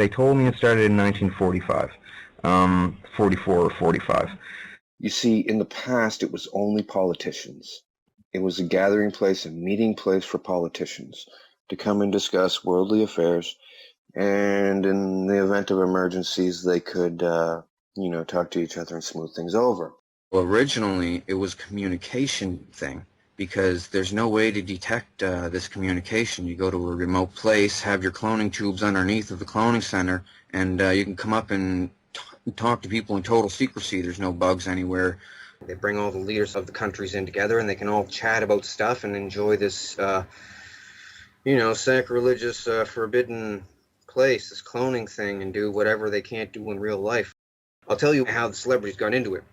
They told me it started in 1945, 44 or 45. You see, in the past, it was only politicians. It was a gathering place, a meeting place for politicians to come and discuss worldly affairs, and in the event of emergencies, they could, talk to each other and smooth things over. Well, originally, it was a communication thing because there's no way to detect this communication. You go to a remote place, have your cloning tubes underneath of the cloning center, and you can come up and talk to people in total secrecy. There's no bugs anywhere. They bring all the leaders of the countries in together, and they can all chat about stuff and enjoy this, sacrilegious, forbidden place, this cloning thing, and do whatever they can't do in real life. I'll tell you how the celebrities got into it.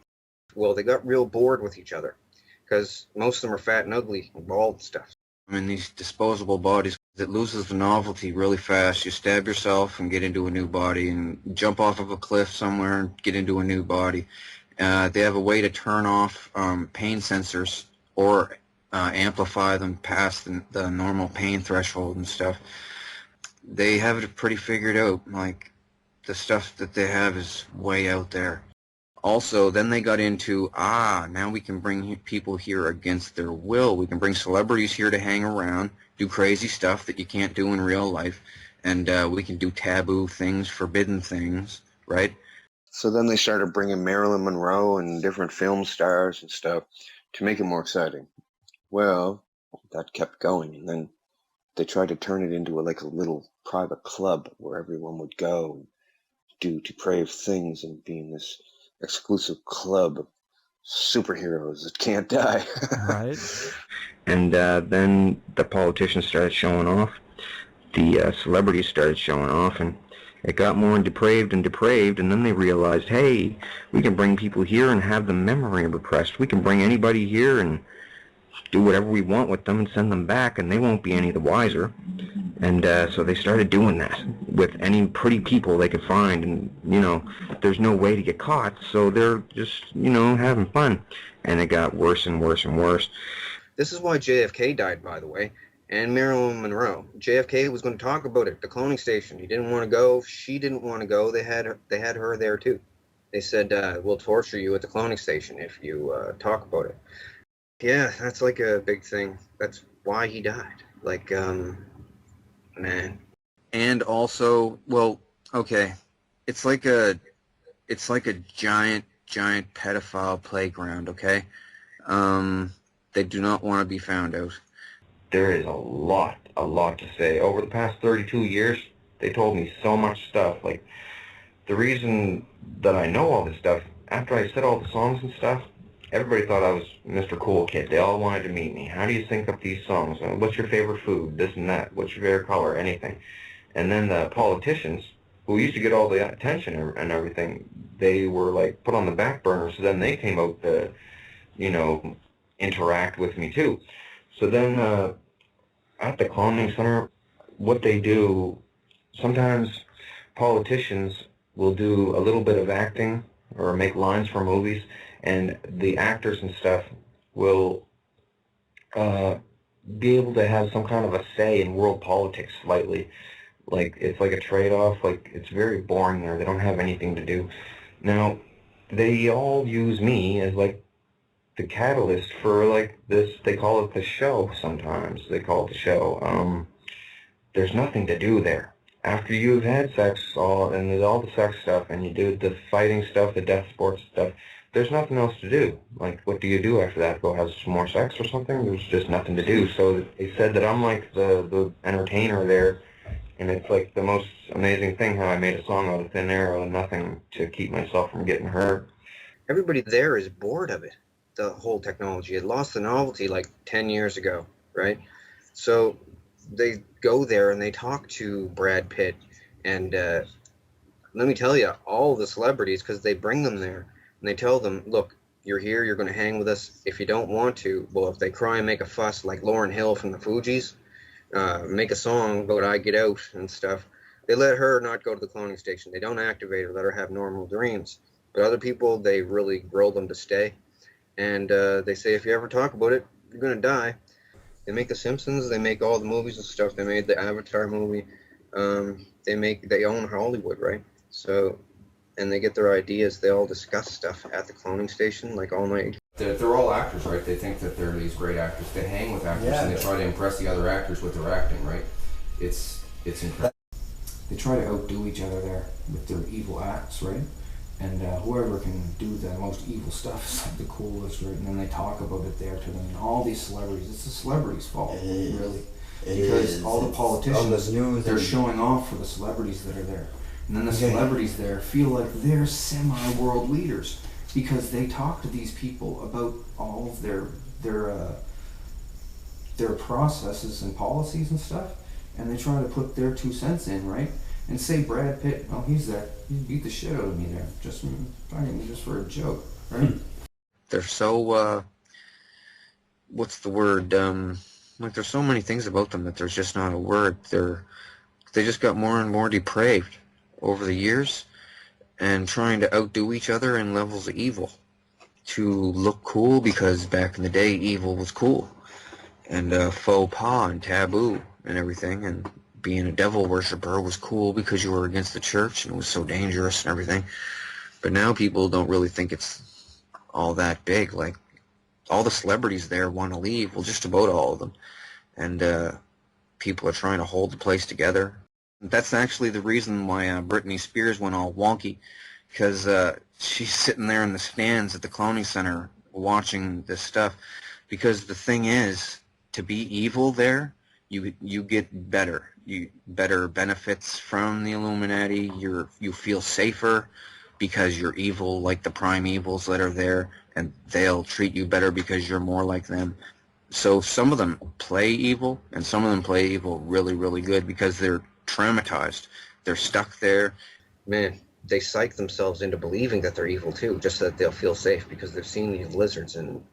Well, they got real bored with each other because most of them are fat and ugly and bald and stuff. I mean, these disposable bodies, it loses the novelty really fast. You stab yourself and get into a new body, and jump off of a cliff somewhere and get into a new body. They have a way to turn off pain sensors or amplify them past the normal pain threshold and stuff. They have it pretty figured out. Like, the stuff that they have is way out there. Also, then they got into, now we can bring people here against their will. We can bring celebrities here to hang around, do crazy stuff that you can't do in real life, and we can do taboo things, forbidden things, right? So then they started bringing Marilyn Monroe and different film stars and stuff to make it more exciting. Well, that kept going, and then they tried to turn it into a little private club where everyone would go and do depraved things and be in this exclusive club of superheroes that can't die. Right. And then the politicians started showing off. The celebrities started showing off, and it got more depraved, and then they realized, hey, we can bring people here and have the memory repressed. We can bring anybody here and do whatever we want with them and send them back, and they won't be any the wiser. And so they started doing that with any pretty people they could find, and there's no way to get caught, so they're just having fun. And it got worse and worse and worse. This is why JFK died, by the way, and Marilyn Monroe. JFK was going to talk about it, the cloning station. He didn't want to go. She didn't want to go. They had her there too. They said, we'll torture you at the cloning station if you talk about it. Yeah, that's like a big thing. That's why he died. Like, man. And also, well, okay, it's like a giant pedophile playground, okay? They do not want to be found out. There is a lot to say. Over the past 32 years, they told me so much stuff. Like, the reason that I know all this stuff, after I said all the songs and stuff, everybody thought I was Mr. Cool Kid. They all wanted to meet me. How do you think up these songs? What's your favorite food? This and that. What's your favorite color? Anything. And then the politicians, who used to get all the attention and everything, they were like put on the back burner. So then they came out to, interact with me too. So then at the cloning center, what they do, sometimes politicians will do a little bit of acting or make lines for movies, and the actors and stuff will be able to have some kind of a say in world politics slightly. Like, it's like a trade-off. Like, it's very boring there. They don't have anything to do. Now, they all use me as, like, the catalyst for, like, this. They call it the show sometimes. They call it the show. There's nothing to do there. After you've had sex, and all the sex stuff, and you do the fighting stuff, the death sports stuff, there's nothing else to do. Like, what do you do after that? Go have some more sex or something? There's just nothing to do. So they said that I'm like the entertainer there, and it's like the most amazing thing how I made a song out of thin air and nothing to keep myself from getting hurt. Everybody there is bored of it, the whole technology. It lost the novelty like 10 years ago, right? So they go there and they talk to Brad Pitt, and let me tell you, all the celebrities, because they bring them there, and they tell them, look, you're here, you're going to hang with us. If you don't want to, well, if they cry and make a fuss like Lauryn Hill from the Fugees, make a song about I Get Out and stuff, they let her not go to the cloning station. They don't activate her, let her have normal dreams. But other people, they really grill them to stay. And they say, if you ever talk about it, you're going to die. They make The Simpsons, they make all the movies and stuff. They made the Avatar movie. They own Hollywood, right? So, and they get their ideas. They all discuss stuff at the cloning station, like all night. They're all actors, right? They think that they're these great actors. They hang with actors and they try to impress the other actors with their acting, right? It's incredible. They try to outdo each other there with their evil acts, right? And whoever can do the most evil stuff is like the coolest, right? And then they talk about it there to them. And all these celebrities, it's the celebrities' fault, really. Because all the politicians, they're showing off for the celebrities that are there. And then the celebrities there feel like they're semi-world leaders because they talk to these people about all of their processes and policies and stuff, and they try to put their 2 cents in, right? And say Brad Pitt, oh, he's there. He beat the shit out of me there, just for a joke, right? They're so what's the word? Like there's so many things about them that there's just not a word. They just got more and more depraved over the years, and trying to outdo each other in levels of evil to look cool, because back in the day evil was cool, and faux pas and taboo and everything, and being a devil worshiper was cool because you were against the church and it was so dangerous and everything. But now people don't really think it's all that big. Like, all the celebrities there want to leave, well, just about all of them, and people are trying to hold the place together. That's actually the reason why Britney Spears went all wonky, because she's sitting there in the stands at the cloning center watching this stuff. Because the thing is, to be evil there, you get better benefits from the Illuminati. You feel safer because you're evil, like the prime evils that are there, and they'll treat you better because you're more like them. So some of them play evil, and some of them play evil really, really good because they're traumatized. They're stuck there. Man, they psych themselves into believing that they're evil too, just so that they'll feel safe, because they've seen these lizards and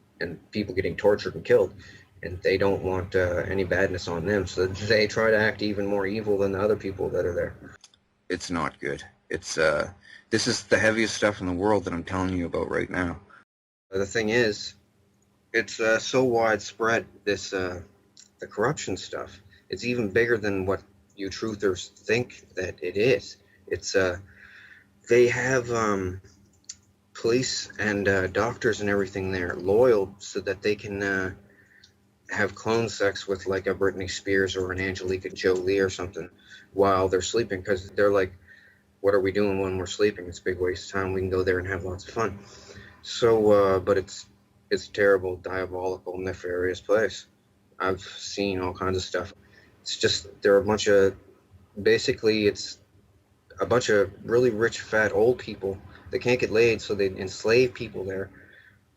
people getting tortured and killed, and they don't want any badness on them, so they try to act even more evil than the other people that are there. It's not good. It's this is the heaviest stuff in the world that I'm telling you about right now. The thing is, it's so widespread, this the corruption stuff. It's even bigger than what you truthers think that it is. It's they have police and doctors and everything there loyal so that they can have clone sex with like a Britney Spears or an Angelica Jolie or something while they're sleeping, because they're like, what are we doing when we're sleeping? It's a big waste of time. We can go there and have lots of fun. So, but it's a terrible, diabolical, nefarious place. I've seen all kinds of stuff. It's just, they're a bunch of, basically it's a bunch of really rich, fat, old people that can't get laid, so they enslave people there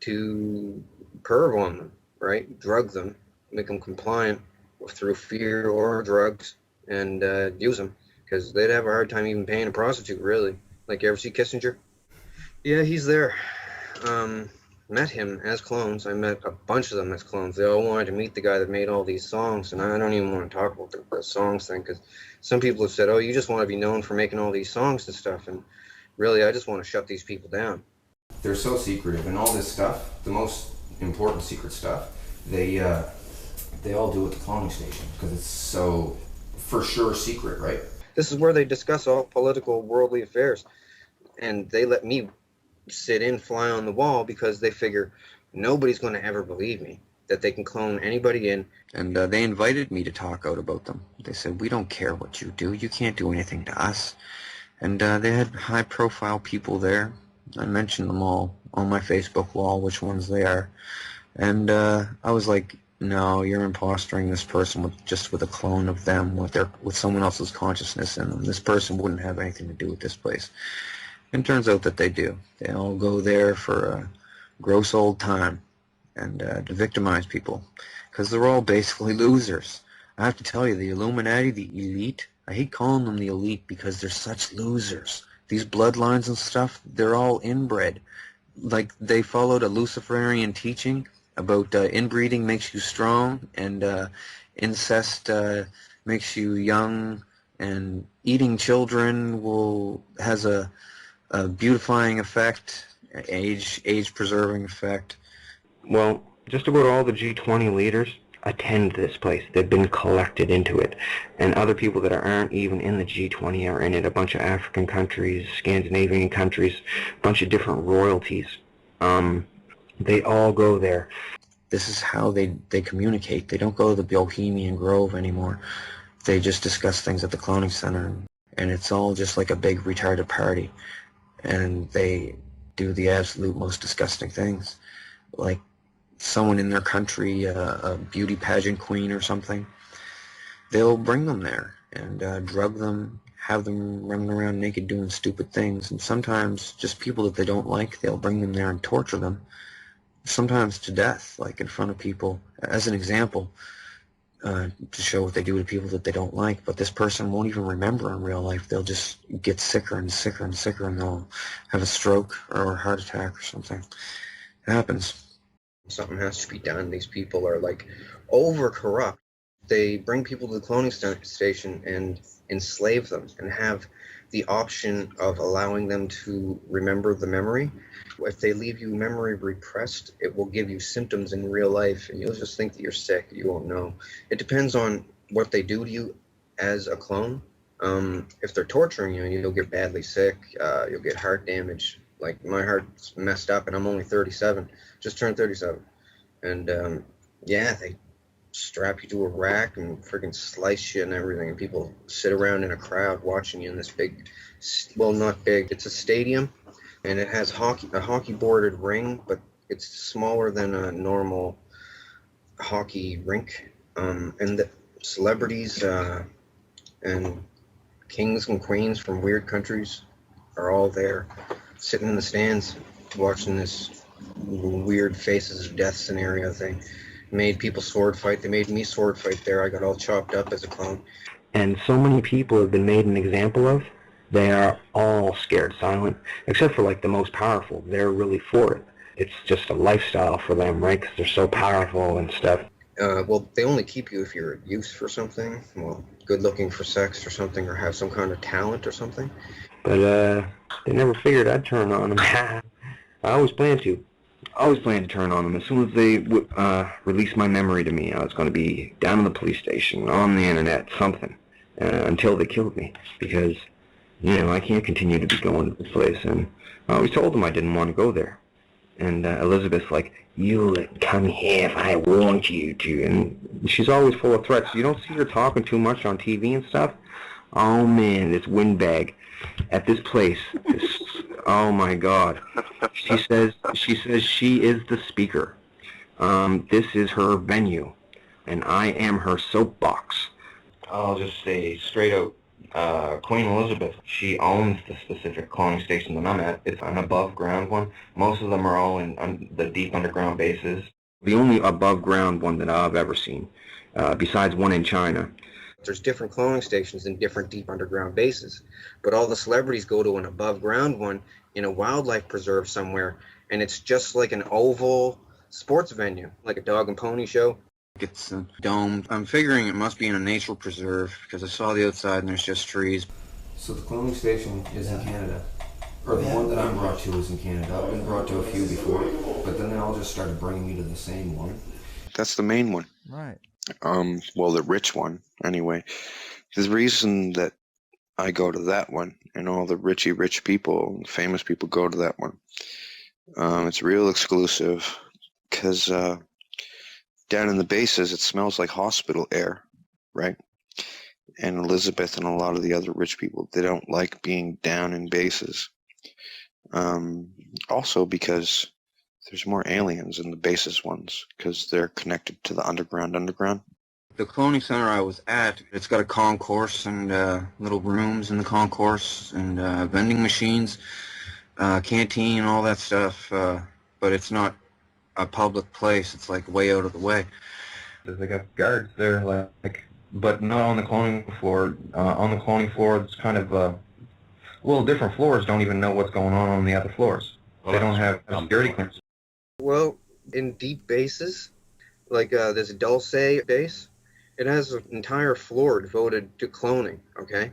to perv on them, right? Drug them, make them compliant through fear or drugs, and use them, because they'd have a hard time even paying a prostitute, really. Like, you ever see Kissinger? Yeah, he's there. Met him as clones. I met a bunch of them as clones. They all wanted to meet the guy that made all these songs, and I don't even want to talk about the songs thing, because some people have said, oh, you just want to be known for making all these songs and stuff, and really, I just want to shut these people down. They're so secretive, and all this stuff, the most important secret stuff, they all do at the cloning station, because it's so, for sure, secret, right? This is where they discuss all political, worldly affairs, and they let me sit in, fly on the wall, because they figure nobody's going to ever believe me that they can clone anybody in. And they invited me to talk out about them. They said, we don't care what you do. You can't do anything to us. And they had high-profile people there. I mentioned them all on my Facebook wall, which ones they are. And I was like, no, you're impostering this person with a clone of them, with someone else's consciousness in them. This person wouldn't have anything to do with this place. And it turns out that they do. They all go there for a gross old time, and to victimize people, because they're all basically losers. I have to tell you, the Illuminati, the elite, I hate calling them the elite because they're such losers. These bloodlines and stuff, they're all inbred. Like, they followed a Luciferian teaching about inbreeding makes you strong, and incest makes you young, and eating children has a beautifying effect, age-preserving effect. Well, just about all the G20 leaders attend this place. They've been collected into it. And other people that aren't even in the G20 are in it. A bunch of African countries, Scandinavian countries, a bunch of different royalties. They all go there. This is how they communicate. They don't go to the Bohemian Grove anymore. They just discuss things at the cloning center. And it's all just like a big retarded party. And they do the absolute most disgusting things. Like someone in their country, a beauty pageant queen or something, they'll bring them there and drug them, have them running around naked doing stupid things. And sometimes just people that they don't like, they'll bring them there and torture them, sometimes to death, like in front of people, as an example, to show what they do to people that they don't like. But this person won't even remember in real life. They'll just get sicker and sicker and sicker, and they'll have a stroke or a heart attack or something. It happens. Something has to be done. These people are like over corrupt. They bring people to the cloning station and enslave them and have the option of allowing them to remember the memory. If they leave you memory repressed, it will give you symptoms in real life, and you'll just think that you're sick. You won't know. It depends on what they do to you as a clone. If they're torturing you, you'll get badly sick. You'll get heart damage. Like, my heart's messed up, and I'm only 37. Just turned 37. And, yeah, they strap you to a rack and freaking slice you and everything. And people sit around in a crowd watching you in this big, well, not big, it's a stadium. And it has a hockey boarded ring, but it's smaller than a normal hockey rink. And the celebrities and kings and queens from weird countries are all there, sitting in the stands, watching this weird Faces of Death scenario thing. Made people sword fight. They made me sword fight there. I got all chopped up as a clone. And so many people have been made an example of. They are all scared silent, except for like the most powerful. They're really for it. It's just a lifestyle for them, right? Because they're so powerful and stuff. Well, they only keep you if you're a use for something. Well, good looking for sex or something, or have some kind of talent or something. But they never figured I'd turn on them. I always planned to. I always planned to turn on them. As soon as they released my memory to me, I was going to be down in the police station, on the internet, something, until they killed me. Because, you know, I can't continue to be going to this place. And I always told them I didn't want to go there. And Elizabeth's like, you'll come here if I want you to. And she's always full of threats. You don't see her talking too much on TV and stuff. Oh, man, this windbag at this place. Oh, my God. She says she is the speaker. This is her venue, and I am her soapbox. I'll just say straight out, Queen Elizabeth, she owns the specific cloning station that I'm at. It's an above-ground one. Most of them are all in the deep underground bases. The only above-ground one that I've ever seen, besides one in China. There's different cloning stations in different deep underground bases, but all the celebrities go to an above-ground one in a wildlife preserve somewhere, and it's just like an oval sports venue, like a dog and pony show. It's domed. I'm figuring it must be in a nature preserve, because I saw the outside and there's just trees. So the cloning station is in Canada, or the one that I'm brought to is in Canada. I've been brought to a few before, but then they all just started bringing me to the same one. That's the main one. Right. Well, the rich one, anyway. The reason that I go to that one, and all the rich people, famous people go to that one, it's real exclusive, because down in the bases, it smells like hospital air, right? And Elizabeth and a lot of the other rich people, they don't like being down in bases. Also because there's more aliens in the bases ones, because they're connected to the underground. The cloning center I was at, it's got a concourse and little rooms in the concourse and vending machines, canteen, all that stuff, but it's not a public place. It's like way out of the way. They got guards there, like, but not on the cloning floor. On the cloning floor, it's kind of little different floors. Don't even know what's going on the other floors. They don't have security clearance. Well, in deep bases, like there's a Dulce base. It has an entire floor devoted to cloning. Okay.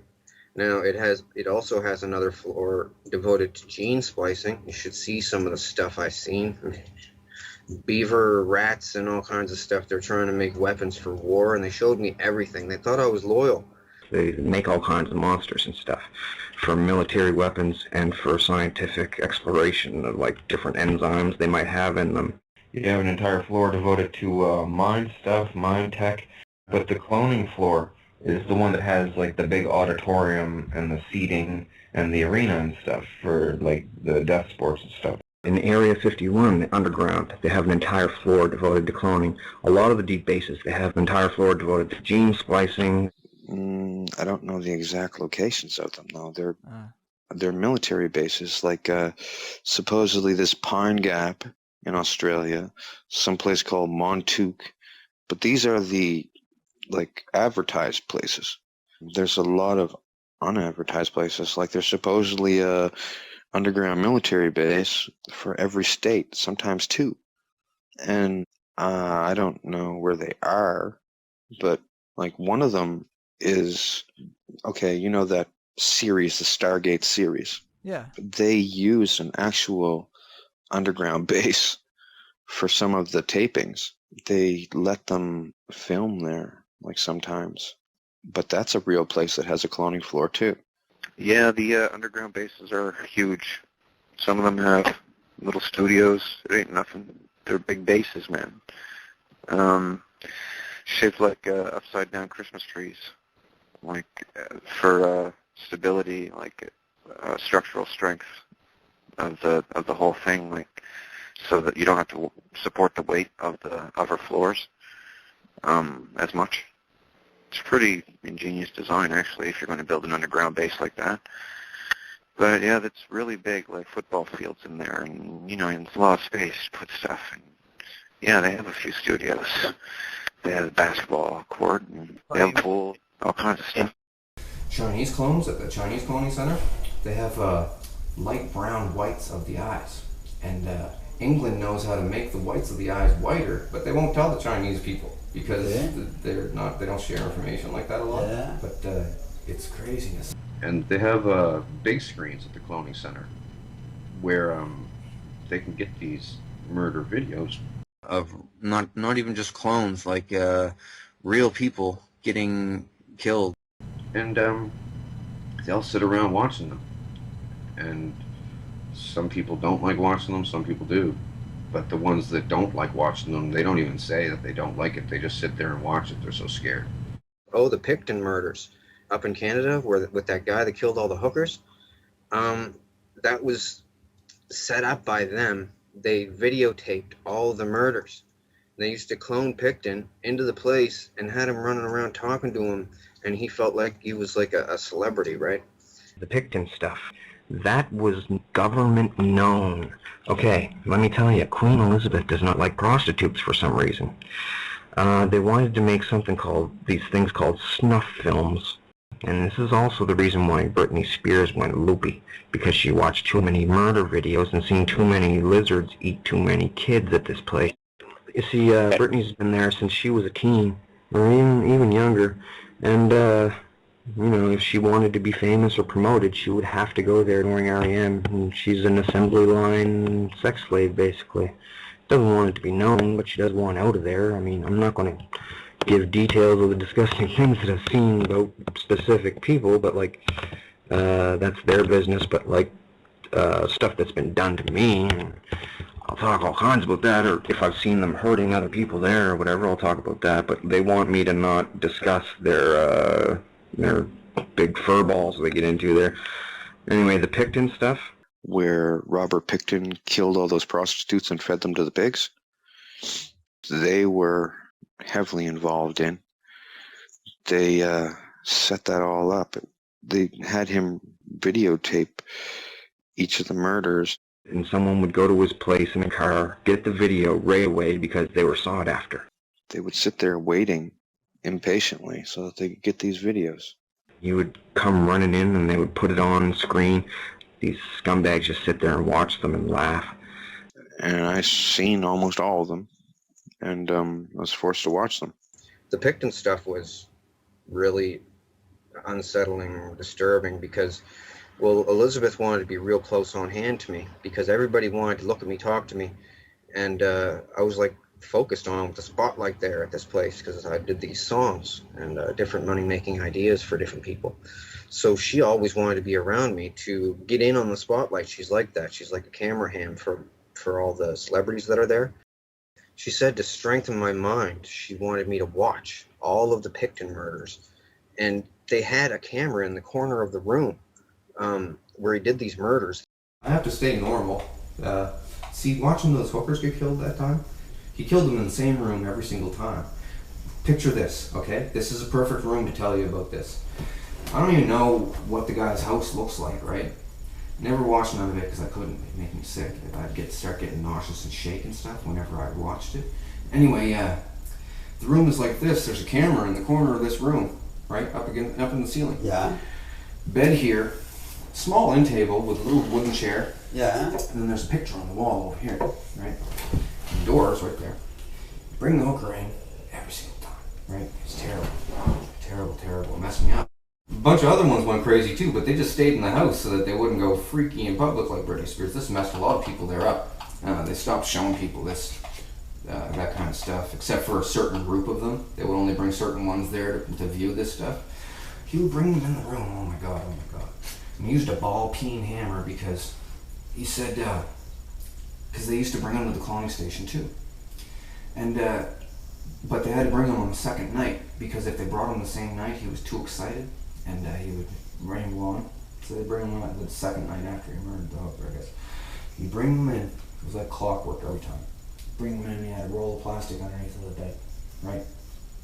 Now it also has another floor devoted to gene splicing. You should see some of the stuff I've seen. beaver, rats, and all kinds of stuff. They're trying to make weapons for war, and they showed me everything. They thought I was loyal. They make all kinds of monsters and stuff for military weapons and for scientific exploration of like different enzymes they might have in them. You have an entire floor devoted to mine stuff, mine tech, but the cloning floor is the one that has like the big auditorium and the seating and the arena and stuff for like the death sports and stuff. In Area 51, the underground, they have an entire floor devoted to cloning. A lot of the deep bases, they have an entire floor devoted to gene splicing. I don't know the exact locations of them, though. They're military bases, like supposedly this Pine Gap in Australia, someplace called Montouk. But these are the like advertised places. There's a lot of unadvertised places. Like there's supposedly a underground military base for every state, sometimes two. And I don't know where they are, but like one of them is, okay, you know that series, the Stargate series? Yeah. They use an actual underground base for some of the tapings. They let them film there, like sometimes. But that's a real place that has a cloning floor, too. Yeah, the underground bases are huge. Some of them have little studios. It ain't nothing. They're big bases, man. Shaped like upside-down Christmas trees, like for stability, like structural strength of the whole thing, like so that you don't have to support the weight of the upper floors as much. It's a pretty ingenious design, actually, if you're going to build an underground base like that. But yeah, that's really big, like football fields in there, and you know, it's a lot of space to put stuff. And yeah, they have a few studios. They have a basketball court, and they have a pool, all kinds of stuff. Chinese clones at the Chinese Cloning Center, they have light brown whites of the eyes. And England knows how to make the whites of the eyes whiter, but they won't tell the Chinese people because they don't share information like that a lot. Yeah. But it's craziness. And they have big screens at the Cloning Center where they can get these murder videos Of not even just clones, like real people getting killed. and they'll sit around watching them. And some people don't like watching them, some people do. But the ones that don't like watching them, they don't even say that they don't like it. They just sit there and watch it. They're so scared. Oh, the Picton murders up in Canada, with that guy that killed all the hookers. That was set up by them. They videotaped all the murders. They used to clone Picton into the place and had him running around talking to him, and he felt like he was like a celebrity, right? The Picton stuff, that was government known. Okay, let me tell you, Queen Elizabeth does not like prostitutes for some reason. They wanted to make these things called snuff films. And this is also the reason why Britney Spears went loopy, because she watched too many murder videos and seen too many lizards eat too many kids at this place. You see, Britney's been there since she was a teen, or even younger, and, you know, if she wanted to be famous or promoted, she would have to go there during REM, and she's an assembly line sex slave, basically. Doesn't want it to be known, but she does want out of there. I mean, I'm not going to give details of the disgusting things that I've seen about specific people, but, like, that's their business, but, like, stuff that's been done to me, I'll talk all kinds about that, or if I've seen them hurting other people there or whatever, I'll talk about that, but they want me to not discuss their big fur balls they get into there. Anyway, the Picton stuff. Where Robert Picton killed all those prostitutes and fed them to the pigs, they were heavily involved in. They set that all up. They had him videotape each of the murders. And someone would go to his place in a car, get the video right away because they were sought after. They would sit there waiting impatiently so that they could get these videos. You would come running in and they would put it on screen. These scumbags just sit there and watch them and laugh. And I've seen almost all of them, and I was forced to watch them. The Picton stuff was really unsettling, disturbing, because, well, Elizabeth wanted to be real close on hand to me, because everybody wanted to look at me, talk to me, and I was like focused on with the spotlight there at this place because I did these songs and different money making ideas for different people. So she always wanted to be around me to get in on the spotlight. She's like that. She's like a camera hand for all the celebrities that are there. She said to strengthen my mind, she wanted me to watch all of the Picton murders. And they had a camera in the corner of the room where he did these murders. I have to stay normal. See, watching those hookers get killed that time, he killed them in the same room every single time. Picture this, okay? This is a perfect room to tell you about this. I don't even know what the guy's house looks like, right? Never watched none of it because I couldn't. It'd make me sick. I'd start getting nauseous and shake and stuff whenever I watched it. Anyway, the room is like this. There's a camera in the corner of this room, right? Up in the ceiling. Yeah. Bed here, small end table with a little wooden chair. Yeah. And then there's a picture on the wall over here, right? And the door is right there. Bring the hooker in every single time, right? It's terrible. Terrible. It messed me up. A bunch of other ones went crazy too, but they just stayed in the house so that they wouldn't go freaky in public like Britney Spears. This messed a lot of people there up. They stopped showing people that kind of stuff, except for a certain group of them. They would only bring certain ones there to view this stuff. He would bring them in the room. Oh my god. And he used a ball peen hammer because he said, because they used to bring him to the cloning station too. And, but they had to bring him on the second night because if they brought him the same night, he was too excited and he would ramble on. So they bring him on the second night after he murdered the hooker, I guess. You bring him in, it was like clockwork every time. Bring him in, he had a roll of plastic underneath of the bed, right?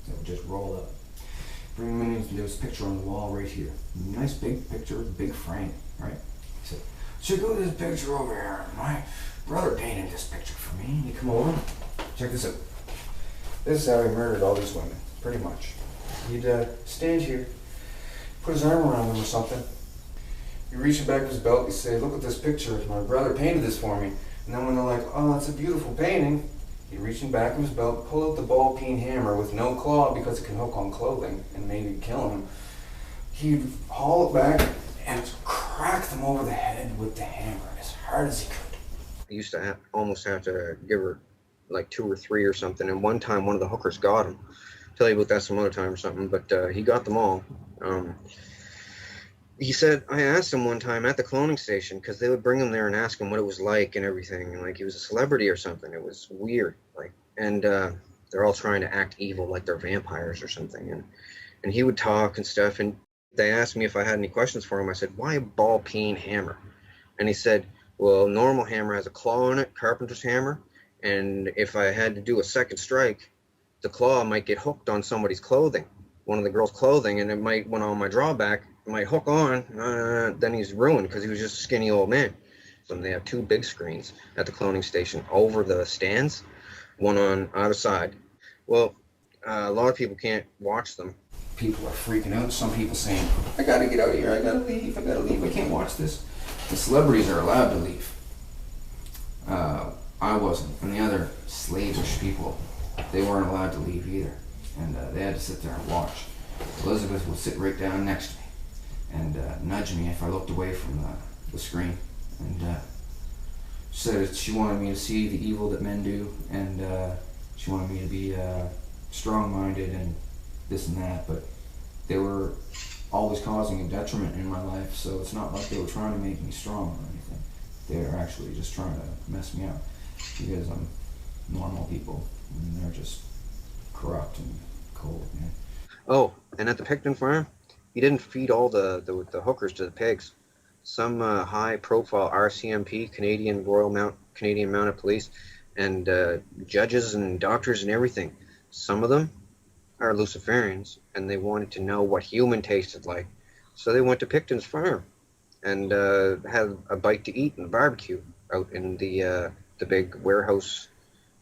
That would just roll up. Bring him in, there was a picture on the wall right here. Nice big picture, big frame, right? He said, check out this picture over here. My brother painted this picture for me. And you come over, check this out. This is how he murdered all these women, pretty much. He'd stand here, put his arm around them or something. He'd reach in back of his belt, he'd say, look at this picture, my brother painted this for me. And then when they're like, oh, that's a beautiful painting, he'd reach in back of his belt, pull out the ball peen hammer with no claw because it can hook on clothing and maybe kill him. He'd haul it back and crack them over the head with the hammer as hard as he could. I used to almost have to give her like 2 or 3 or something, and one time one of the hookers got him. I'll tell you about that some other time or something, but he got them all. He said, I asked him one time at the cloning station, because they would bring him there and ask him what it was like and everything, and like he was a celebrity or something. It was weird, like, and they're all trying to act evil like they're vampires or something, and he would talk and stuff, and they asked me if I had any questions for him. I said, why a ball peen hammer? And he said, well, normal hammer has a claw in it, carpenter's hammer, and if I had to do a second strike, the claw might get hooked on somebody's clothing, one of the girls' clothing, and it might, when on my drawback, it might hook on, then he's ruined because he was just a skinny old man. So they have 2 big screens at the cloning station over the stands, one on either side. Well, a lot of people can't watch them. People are freaking out. Some people saying, I gotta get out of here, I gotta leave, I can't watch this. The celebrities are allowed to leave. I wasn't, and the other slavish people, they weren't allowed to leave either, and they had to sit there and watch. Elizabeth would sit right down next to me and nudge me if I looked away from the screen, and said she wanted me to see the evil that men do, and she wanted me to be strong-minded and this and that, but they were always causing a detriment in my life, so it's not like they were trying to make me strong or anything. They were actually just trying to mess me up because I'm normal people and they're just corrupt and cold, man. Oh, and at the Picton farm, he didn't feed all the hookers to the pigs. Some high-profile RCMP, Canadian Mounted Police, and judges and doctors and everything. Some of them are Luciferians, and they wanted to know what human tasted like. So they went to Picton's farm and had a bite to eat and a barbecue out in the big warehouse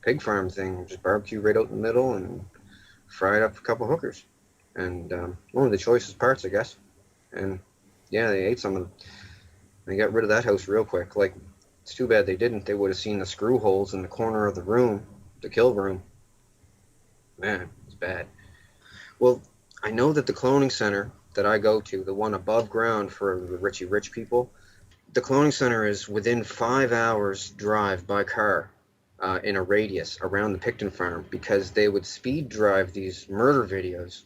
pig farm thing. Just barbecue right out in the middle and fried up a couple hookers. And one of the choicest parts, I guess. And yeah, they ate some of them. They got rid of that house real quick. Like, it's too bad they didn't. They would have seen the screw holes in the corner of the room, the kill room. Man, it's bad. Well, I know that the cloning center that I go to, the one above ground for the rich people, the cloning center is within 5 hours drive by car in a radius around the Picton farm, because they would speed drive these murder videos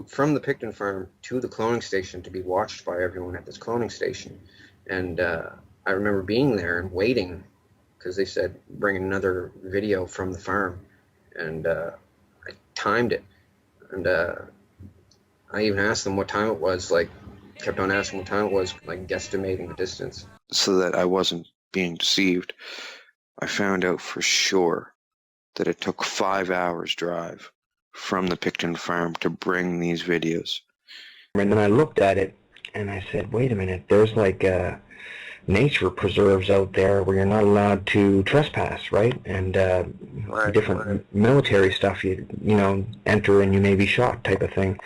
from the Picton farm to the cloning station to be watched by everyone at this cloning station. And I remember being there and waiting, because they said bring another video from the farm, and I timed it, and I even asked them what time it was, like kept on asking what time it was, like guesstimating the distance. So that I wasn't being deceived, I found out for sure that it took 5 hours drive from the Picton farm to bring these videos. And then I looked at it and I said, wait a minute, there's like nature preserves out there where you're not allowed to trespass, right? And different military stuff, you know, enter and you may be shot type of thing.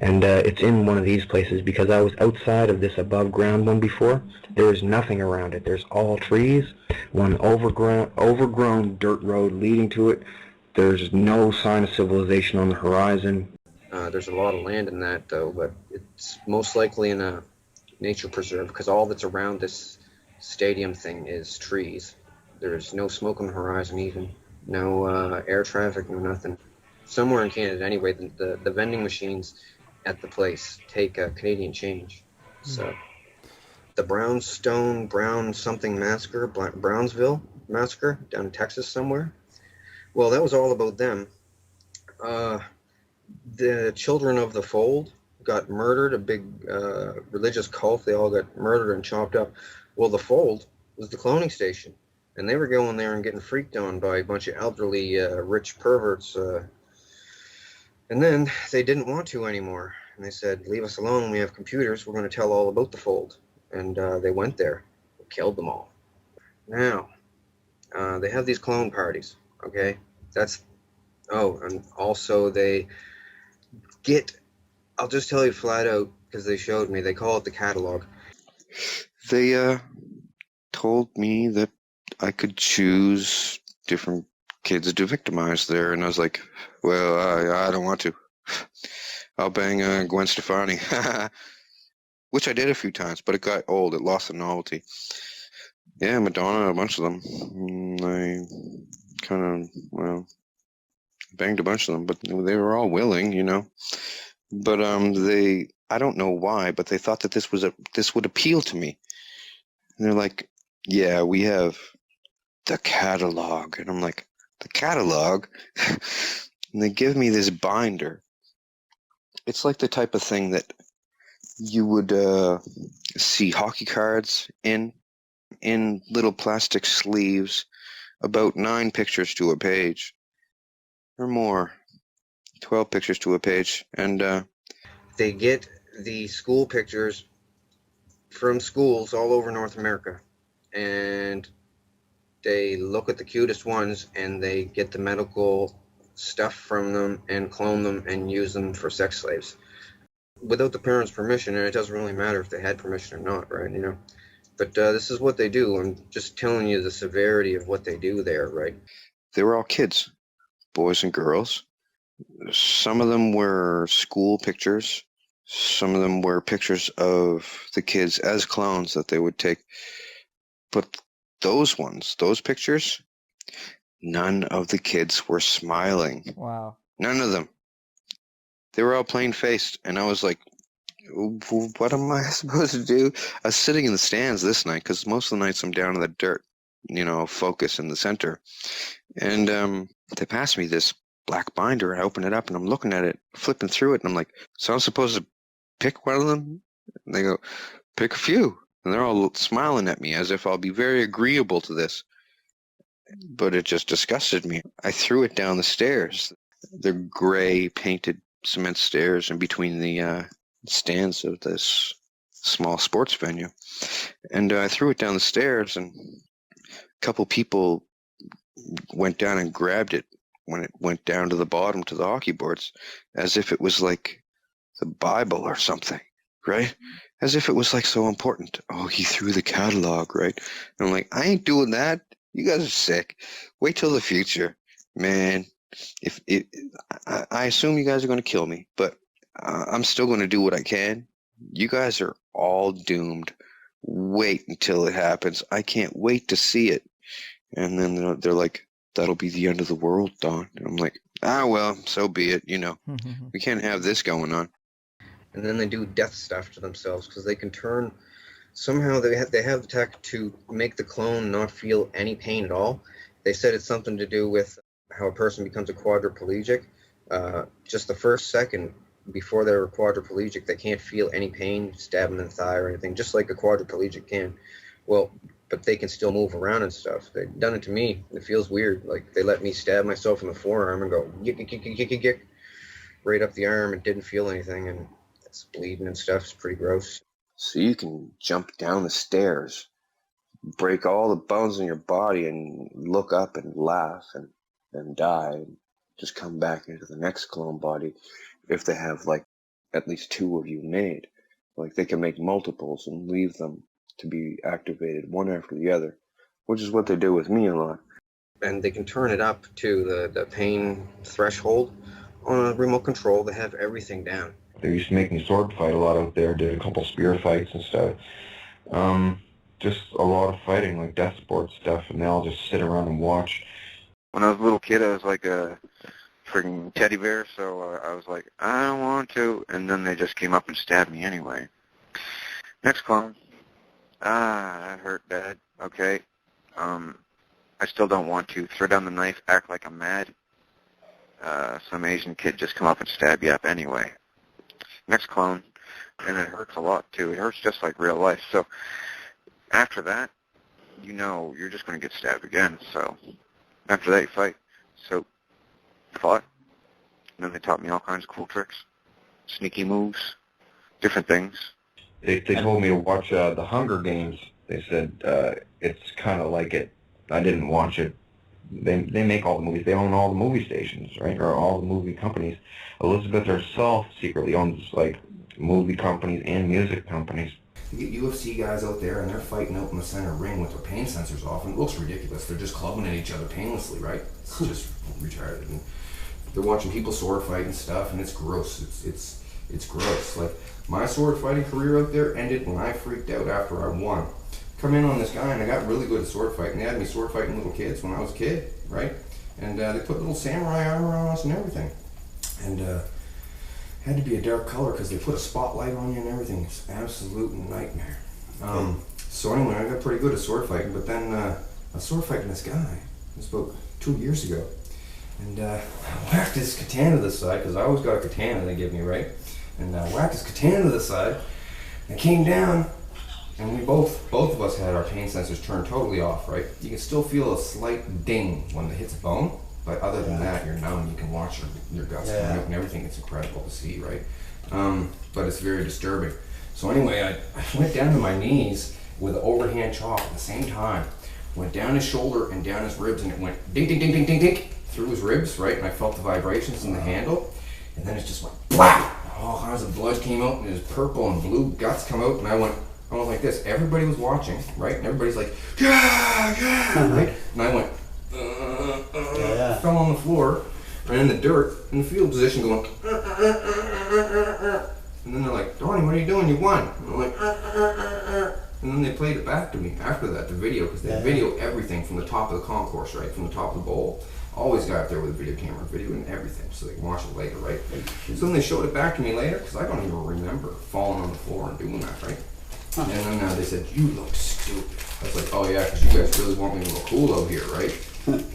And it's in one of these places, because I was outside of this above ground one before. There is nothing around it. There's all trees, one overgrown dirt road leading to it. There's no sign of civilization on the horizon. There's a lot of land in that, though, but it's most likely in a nature preserve, because all that's around this stadium thing is trees. There's no smoke on the horizon, even no air traffic, no nothing. Somewhere in Canada, anyway, the vending machines at the place take Canadian change. So the Brown something massacre, Brownsville massacre down in Texas somewhere. Well, that was all about them. The children of the fold got murdered, a big religious cult. They all got murdered and chopped up. Well, the fold was the cloning station, and they were going there and getting freaked on by a bunch of elderly, rich perverts. And then they didn't want to anymore, and they said, leave us alone, we have computers, we're going to tell all about the fold. And they went there, killed them all. Now, they have these clone parties, okay? And also they I'll just tell you flat out, because they showed me, they call it the catalog. They told me that I could choose different kids to victimize there, and I was like, well, I don't want to. I'll bang Gwen Stefani. Which I did a few times, but it got old. It lost the novelty. Yeah, Madonna, a bunch of them. I kind of, banged a bunch of them, but they were all willing, you know. But I don't know why, but they thought that this would appeal to me. And they're like, yeah, we have the catalog. And I'm like, the catalog? And they give me this binder. It's like the type of thing that you would see hockey cards in little plastic sleeves, about 9 pictures to a page or more, 12 pictures to a page. And they get the school pictures from schools all over North America, and they look at the cutest ones and they get the medical stuff from them and clone them and use them for sex slaves without the parents' permission. And it doesn't really matter if they had permission or not, right? You know, but this is what they do. I'm just telling you the severity of what they do there, right? They were all kids, boys and girls. Some of them were school pictures. Some of them were pictures of the kids as clones that they would take. But those pictures, none of the kids were smiling. Wow. None of them. They were all plain-faced, and I was like, what am I supposed to do? I was sitting in the stands this night, because most of the nights I'm down in the dirt, you know, focus in the center. And they passed me this black binder. I open it up, and I'm looking at it, flipping through it, and I'm like, so I'm supposed to pick one of them? And they go, pick a few. And they're all smiling at me as if I'll be very agreeable to this. But it just disgusted me. I threw it down the stairs. They're gray painted cement stairs in between the stands of this small sports venue. And I threw it down the stairs, and a couple people went down and grabbed it when it went down to the bottom to the hockey boards, as if it was like the Bible or something, right? As if it was like so important. Oh, he threw the catalog, right? And I'm like, I ain't doing that. You guys are sick. Wait till the future, man. I assume you guys are going to kill me, but I'm still going to do what I can. You guys are all doomed. Wait until it happens. I can't wait to see it. And then they're like, that'll be the end of the world, Don. And I'm like, ah, well, so be it. We can't have this going on. And then they do death stuff to themselves because they can turn. Somehow they have the tech to make the clone not feel any pain at all. They said it's something to do with how a person becomes a quadriplegic. Just the first second before they're quadriplegic, they can't feel any pain, stabbing in the thigh or anything, just like a quadriplegic can. Well, but they can still move around and stuff. They've done it to me. It feels weird. Like they let me stab myself in the forearm and go yick, yick, yick, yick, yick, yick, right up the arm and didn't feel anything, and it's bleeding and stuff. It's pretty gross. So you can jump down the stairs, break all the bones in your body, and look up and laugh and die, and just come back into the next clone body if they have like at least 2 of you made. Like they can make multiples and leave them to be activated one after the other, which is what they do with me a lot. And they can turn it up to the pain threshold on a remote control. They have everything down. They used to make me sword fight a lot out there, did a couple spear fights and stuff. Just a lot of fighting, like death sport stuff, and they all just sit around and watch. When I was a little kid, I was like a freaking teddy bear, so I was like, I don't want to, and then they just came up and stabbed me anyway. Next clone. That hurt bad. Okay. I still don't want to. Throw down the knife, act like I'm mad. Some Asian kid just come up and stab you up anyway. Next clone. And it hurts a lot, too. It hurts just like real life. So after that, you're just going to get stabbed again. So after that, you fight. So fought. And then they taught me all kinds of cool tricks. Sneaky moves. Different things. They told me to watch The Hunger Games. They said it's kind of like it. I didn't watch it. They make all the movies. They own all the movie stations, right? Or all the movie companies. Elizabeth herself secretly owns like movie companies and music companies. You get UFC guys out there and they're fighting out in the center ring with their pain sensors off, and it looks ridiculous. They're just clubbing at each other painlessly, right? It's just retarded. And they're watching people sword fight and stuff, and it's gross. It's gross. Like my sword fighting career out there ended when I freaked out after I won. Come in on this guy, and I got really good at sword fighting. They had me sword fighting little kids when I was a kid, right? And they put little samurai armor on us and everything. And had to be a dark color because they put a spotlight on you and everything. It's an absolute nightmare. So anyway, I got pretty good at sword fighting, but then I was sword fighting this guy. This was about 2 years ago. And I whacked his katana to the side, because I always got a katana they give me, right? And I whacked his katana to the side, and came down, and we both of us had our pain sensors turned totally off, right? You can still feel a slight ding when it hits a bone, but other than that, you're numb. You can watch your guts coming out and everything. It's incredible to see, right? But it's very disturbing. So anyway, I went down to my knees with an overhand chop at the same time. Went down his shoulder and down his ribs, and it went ding, ding, ding, ding, ding, ding, through his ribs, right? And I felt the vibrations in the handle, and then it just went blah! All kinds of blood came out, and his purple and blue guts come out, and I went like this. Everybody was watching, right? And everybody's like, yeah, yeah, right? And I went, fell on the floor, ran in the dirt, in the fetal position, going, and then they're like, Donnie, what are you doing? You won. And I'm like, and then they played it back to me after that, the video, because they video everything from the top of the concourse, right? From the top of the bowl. Always got up there with a video camera, videoing everything, so they can watch it later, right? So then they showed it back to me later, because I don't even remember falling on the floor and doing that, right? And then they said, you look stupid. I was like, oh yeah, because you guys really want me to look cool out here, right?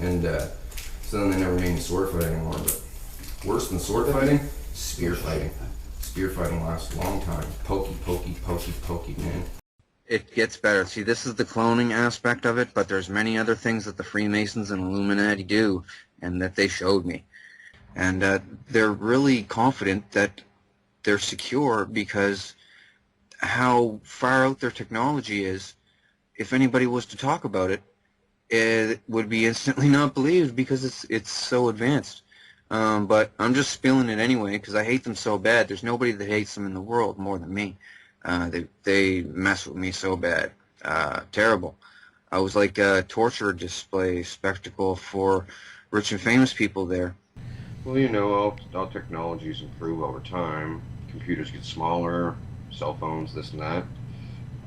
And so then they never made me sword fight anymore. But worse than sword fighting, spear fighting. Spear fighting lasts a long time. Pokey, pokey, pokey, pokey, man. It gets better. See, this is the cloning aspect of it, but there's many other things that the Freemasons and Illuminati do, and that they showed me. And they're really confident that they're secure because how far out their technology is, if anybody was to talk about it, it would be instantly not believed because it's so advanced. But I'm just spilling it anyway because I hate them so bad. There's nobody that hates them in the world more than me. They mess with me so bad. Terrible. I was like a torture display spectacle for rich and famous people there. Well, you know, all technologies improve over time. Computers get smaller, cell phones, this and that.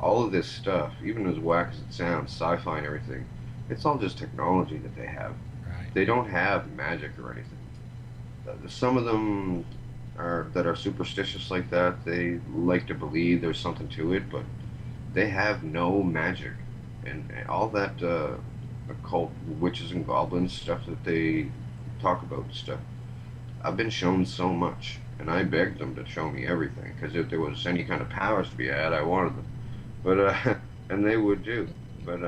All of this stuff, even as whack as it sounds, sci-fi and everything, it's all just technology that they have. Right. They don't have magic or anything. Some of them are superstitious like that. They like to believe there's something to it, but they have no magic, and all that occult witches and goblins stuff that they talk about and stuff. I've been shown so much, and I begged them to show me everything because if there was any kind of powers to be had, I wanted them. But and they would do. But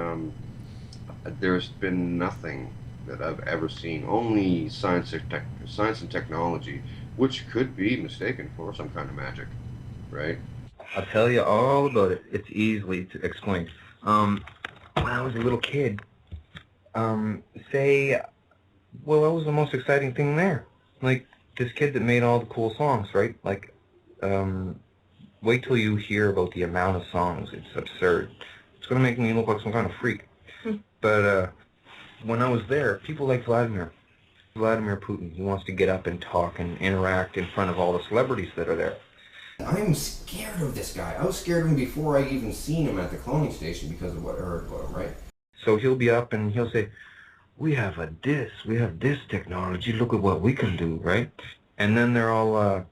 there's been nothing that I've ever seen. Only science and technology, which could be mistaken for some kind of magic, right? I'll tell you all about it. It's easily to explain. When I was a little kid, say, well, what was the most exciting thing there? Like, this kid that made all the cool songs, right? Like, wait till you hear about the amount of songs. It's absurd. It's going to make me look like some kind of freak. But when I was there, people like Vladimir Putin, he wants to get up and talk and interact in front of all the celebrities that are there. I'm scared of this guy. I was scared of him before I even seen him at the cloning station because of what I heard about him, right? So he'll be up and he'll say, we have this technology, look at what we can do, right? And then they're all,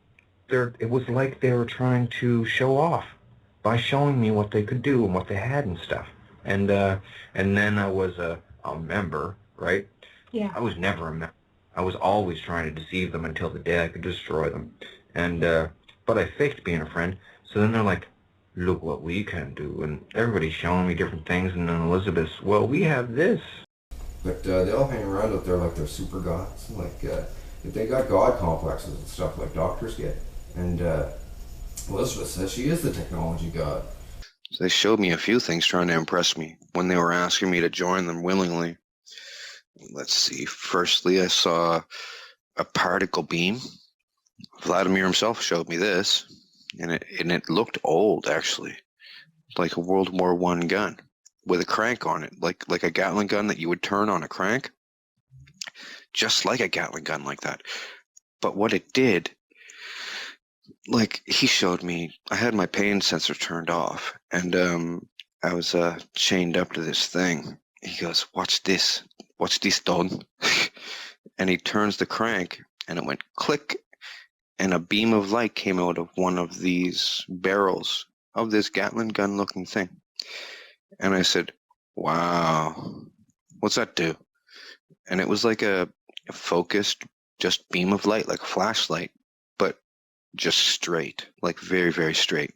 it was like they were trying to show off by showing me what they could do and what they had and stuff. And then I was a member, right? Yeah. I was never a member. I was always trying to deceive them until the day I could destroy them. And, but I faked being a friend, so then they're like, look what we can do, and everybody's showing me different things, and then Elizabeth's, well, we have this. But they all hang around out there like they're super gods. Like, they got god complexes and stuff like doctors get. And Elizabeth says she is the technology god. They showed me a few things trying to impress me when they were asking me to join them willingly. Let's see. Firstly, I saw a particle beam. Vladimir himself showed me this, and it looked old, actually, like a World War I gun with a crank on it, like a Gatling gun that you would turn on a crank, just like a Gatling gun like that. But what it did, like he showed me, I had my pain sensor turned off, and I was chained up to this thing. He goes, watch this done. And he turns the crank, and it went click, and a beam of light came out of one of these barrels of this Gatling gun looking thing. And I said, wow, what's that do? And it was like a focused just beam of light, like a flashlight, but just straight, like very, very straight.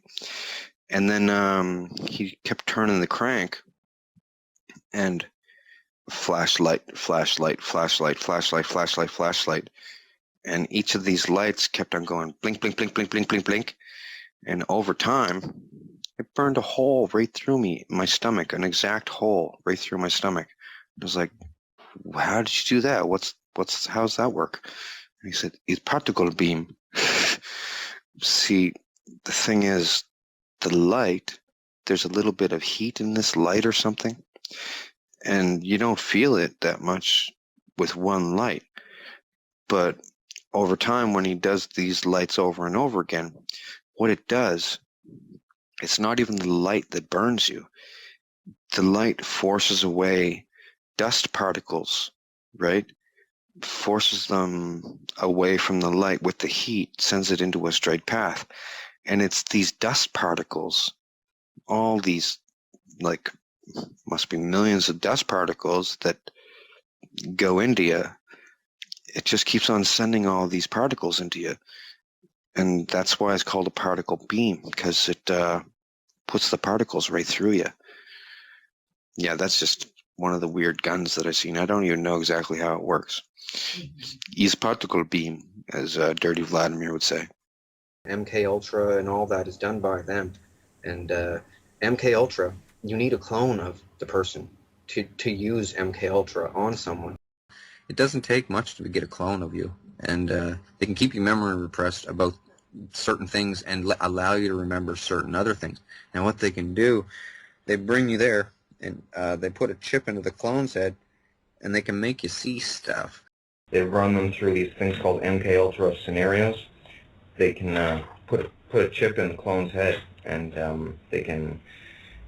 And then he kept turning the crank, and flashlight, and each of these lights kept on going blink, blink, blink, blink, blink, blink, blink. And over time, it burned a hole right through me, my stomach, an exact hole right through my stomach. I was like, how did you do that? How's that work? And he said, it's particle beam. See, the thing is, the light, there's a little bit of heat in this light or something, and you don't feel it that much with one light. But over time, when he does these lights over and over again, what it does, it's not even the light that burns you. The light forces away dust particles, right? Forces them away from the light with the heat, sends it into a straight path. And it's these dust particles, all these, like, must be millions of dust particles that go into you. It just keeps on sending all these particles into you. And that's why it's called a particle beam, because it puts the particles right through you. Yeah, that's just one of the weird guns that I've seen. I don't even know exactly how it works. He's particle beam, as Dirty Vladimir would say. MK Ultra and all that is done by them. And MK Ultra, you need a clone of the person to use MK Ultra on someone. It doesn't take much to get a clone of you, and they can keep your memory repressed about certain things and allow you to remember certain other things. Now what they can do, they bring you there, and they put a chip into the clone's head, and they can make you see stuff. They run them through these things called MK Ultra scenarios. They can put a chip in the clone's head, and they can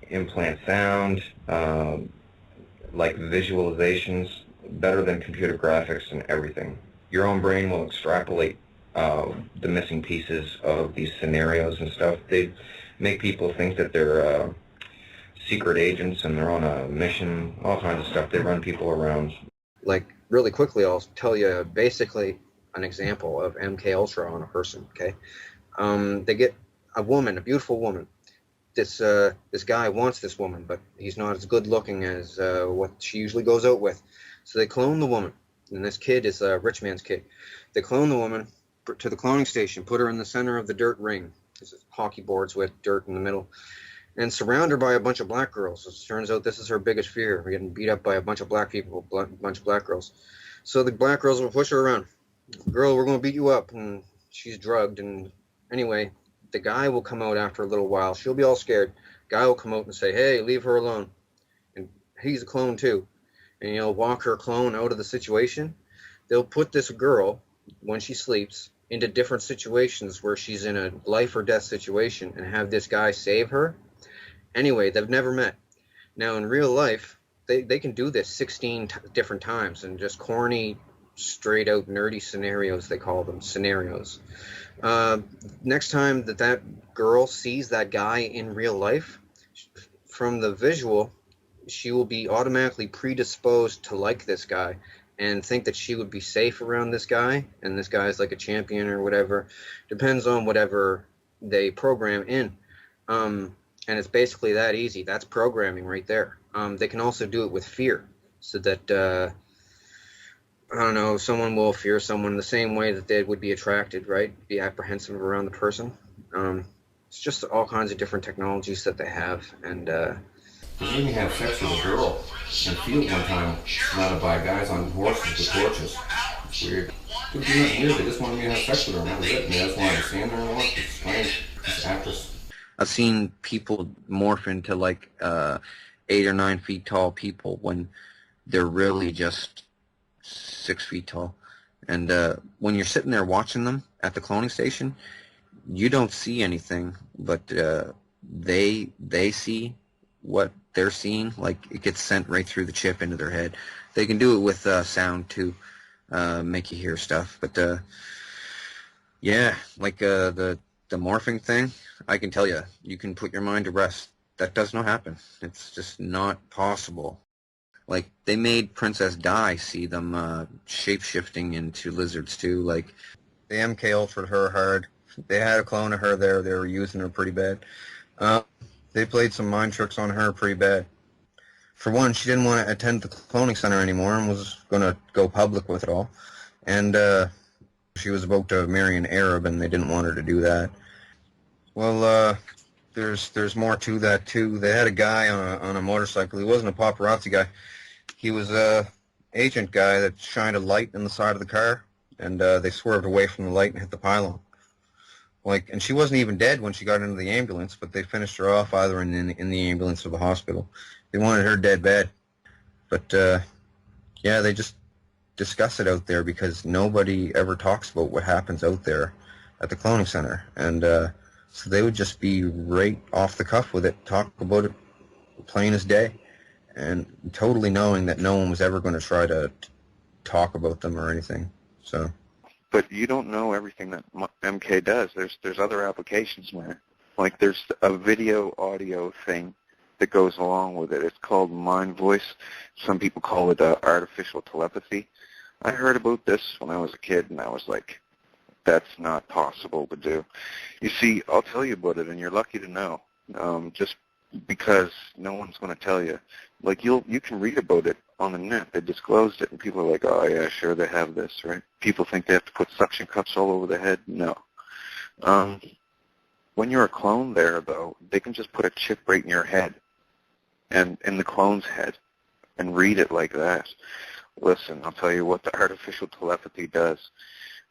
implant sound, like visualizations, better than computer graphics and everything. Your own brain will extrapolate the missing pieces of these scenarios and stuff. They make people think that they're secret agents and they're on a mission, all kinds of stuff. They run people around. Like, really quickly, I'll tell you basically an example of MK Ultra on a person, okay? They get a woman, a beautiful woman. This guy wants this woman, but he's not as good looking as what she usually goes out with. So they clone the woman, and this kid is a rich man's kid. They clone the woman to the cloning station, put her in the center of the dirt ring. There's hockey boards with dirt in the middle, and surround her by a bunch of black girls. It turns out this is her biggest fear. We're getting beat up by a bunch of black people, a bunch of black girls. So the black girls will push her around. Girl, we're going to beat you up. And she's drugged. And anyway, the guy will come out after a little while. She'll be all scared. Guy will come out and say, hey, leave her alone. And he's a clone too. And he'll walk her clone out of the situation. They'll put this girl, when she sleeps, into different situations where she's in a life or death situation and have this guy save her. Anyway, they've never met. Now, in real life, they can do this 16 different times and just corny, straight-out nerdy scenarios, they call them, scenarios. Next time that girl sees that guy in real life, from the visual, she will be automatically predisposed to like this guy and think that she would be safe around this guy, and this guy is like a champion or whatever. Depends on whatever they program in. And it's basically that easy. That's programming right there. They can also do it with fear, so that, I don't know, someone will fear someone the same way that they would be attracted, right? Be apprehensive around the person. It's just all kinds of different technologies that they have. And they made me have sex with a girl in a field one time, surrounded by guys on horses with torches. It's weird. They do nothing weird. They just wanted me to have sex with her, and that was it. And they just wanted to stand there and watch. It's strange. This actress. I've seen people morph into like 8 or 9 feet tall people when they're really just 6 feet tall. And when you're sitting there watching them at the cloning station, you don't see anything, but they see what they're seeing. Like, it gets sent right through the chip into their head. They can do it with sound too, make you hear stuff. But yeah, like the morphing thing, I can tell you, you can put your mind to rest. That does not happen. It's just not possible. Like, they made Princess Di see them shape-shifting into lizards too. Like, they MK Ultra'd her hard. They had a clone of her there. They were using her pretty bad. They played some mind tricks on her pretty bad. For one, she didn't want to attend the cloning center anymore and was going to go public with it all. And she was about to marry an Arab, and they didn't want her to do that. Well, there's more to that too. They had a guy on a motorcycle. He wasn't a paparazzi guy. He was a agent guy that shined a light in the side of the car, and they swerved away from the light and hit the pylon. Like, and she wasn't even dead when she got into the ambulance, but they finished her off either in the ambulance or the hospital. They wanted her dead bad. But yeah, they just discuss it out there because nobody ever talks about what happens out there at the cloning center. And so they would just be right off the cuff with it, talk about it plain as day, and totally knowing that no one was ever going to try to talk about them or anything. So. But you don't know everything that MK does. There's other applications, man. Like, there's a video audio thing that goes along with it. It's called mind voice. Some people call it artificial telepathy. I heard about this when I was a kid, and I was like, that's not possible to do. You see, I'll tell you about it, and you're lucky to know, just because no one's going to tell you. Like, you can read about it on the net. They disclosed it, and people are like, oh, yeah, sure, they have this, right? People think they have to put suction cups all over the head. No. When you're a clone there, though, they can just put a chip right in your head and in the clone's head and read it like that. Listen, I'll tell you what the artificial telepathy does.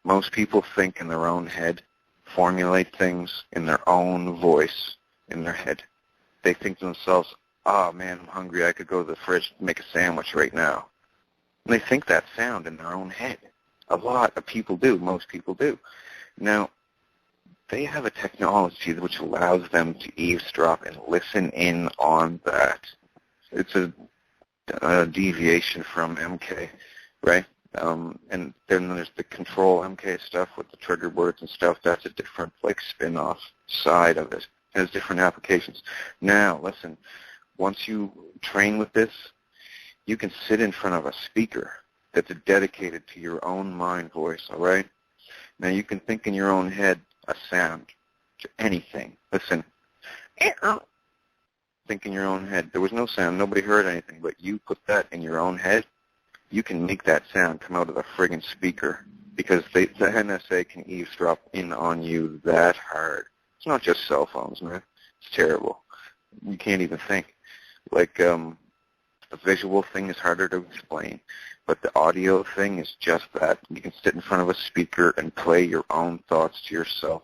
Most people think in their own head, formulate things in their own voice in their head. They think to themselves, oh, man, I'm hungry. I could go to the fridge and make a sandwich right now. And they think that sound in their own head. A lot of people do. Most people do. Now, they have a technology which allows them to eavesdrop and listen in on that. It's a deviation from MK, right? And then there's the control MK stuff with the trigger words and stuff. That's a different, like, spin-off side of it. It has different applications. Now, listen, once you train with this, you can sit in front of a speaker that's dedicated to your own mind voice, all right? Now, you can think in your own head a sound to anything. Listen. Think in your own head. There was no sound. Nobody heard anything, but you put that in your own head. You can make that sound come out of the friggin' speaker because the NSA can eavesdrop in on you that hard. It's not just cell phones, man. It's terrible. You can't even think. Like, the visual thing is harder to explain, but the audio thing is just that. You can sit in front of a speaker and play your own thoughts to yourself.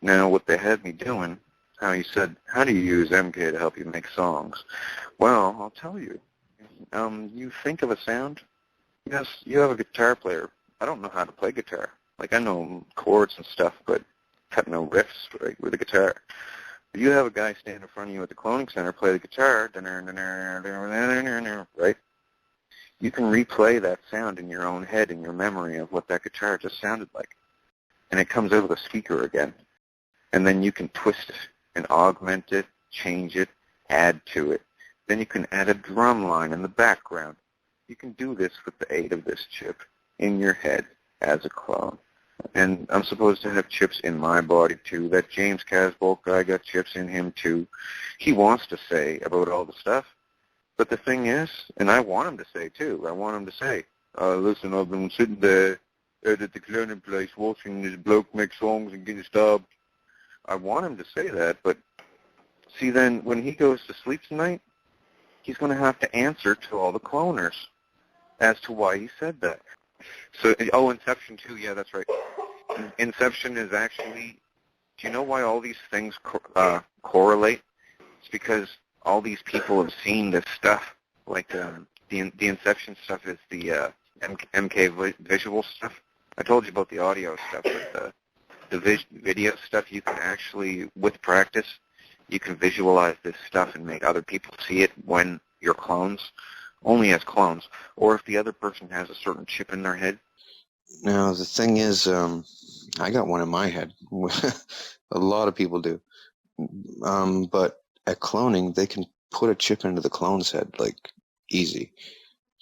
Now, what they had me doing, how you said, how do you use MK to help you make songs? Well, I'll tell you. You think of a sound. Yes, you have a guitar player. I don't know how to play guitar. Like, I know chords and stuff, but cut no riffs, right, with a guitar. But you have a guy stand in front of you at the cloning center, play the guitar, right? You can replay that sound in your own head, in your memory of what that guitar just sounded like. And it comes out of the speaker again. And then you can twist it and augment it, change it, add to it. Then you can add a drum line in the background. You can do this with the aid of this chip in your head as a clone. And I'm supposed to have chips in my body, too. That James Casbolt guy got chips in him, too. He wants to say about all the stuff. But the thing is, and I want him to say, too, I want him to say, listen, I've been sitting there at the cloning place watching this bloke make songs and getting stabbed. I want him to say that, but see, then when he goes to sleep tonight, he's going to have to answer to all the cloners as to why he said that. So, oh, Inception too, yeah, that's right. Inception is actually, do you know why all these things correlate? It's because all these people have seen this stuff. Like the Inception stuff is the MK visual stuff. I told you about the audio stuff, but the video stuff, you can actually, with practice, you can visualize this stuff and make other people see it when you're clones, only as clones, or if the other person has a certain chip in their head. Now, the thing is, I got one in my head. A lot of people do. But at cloning, they can put a chip into the clone's head, like, easy.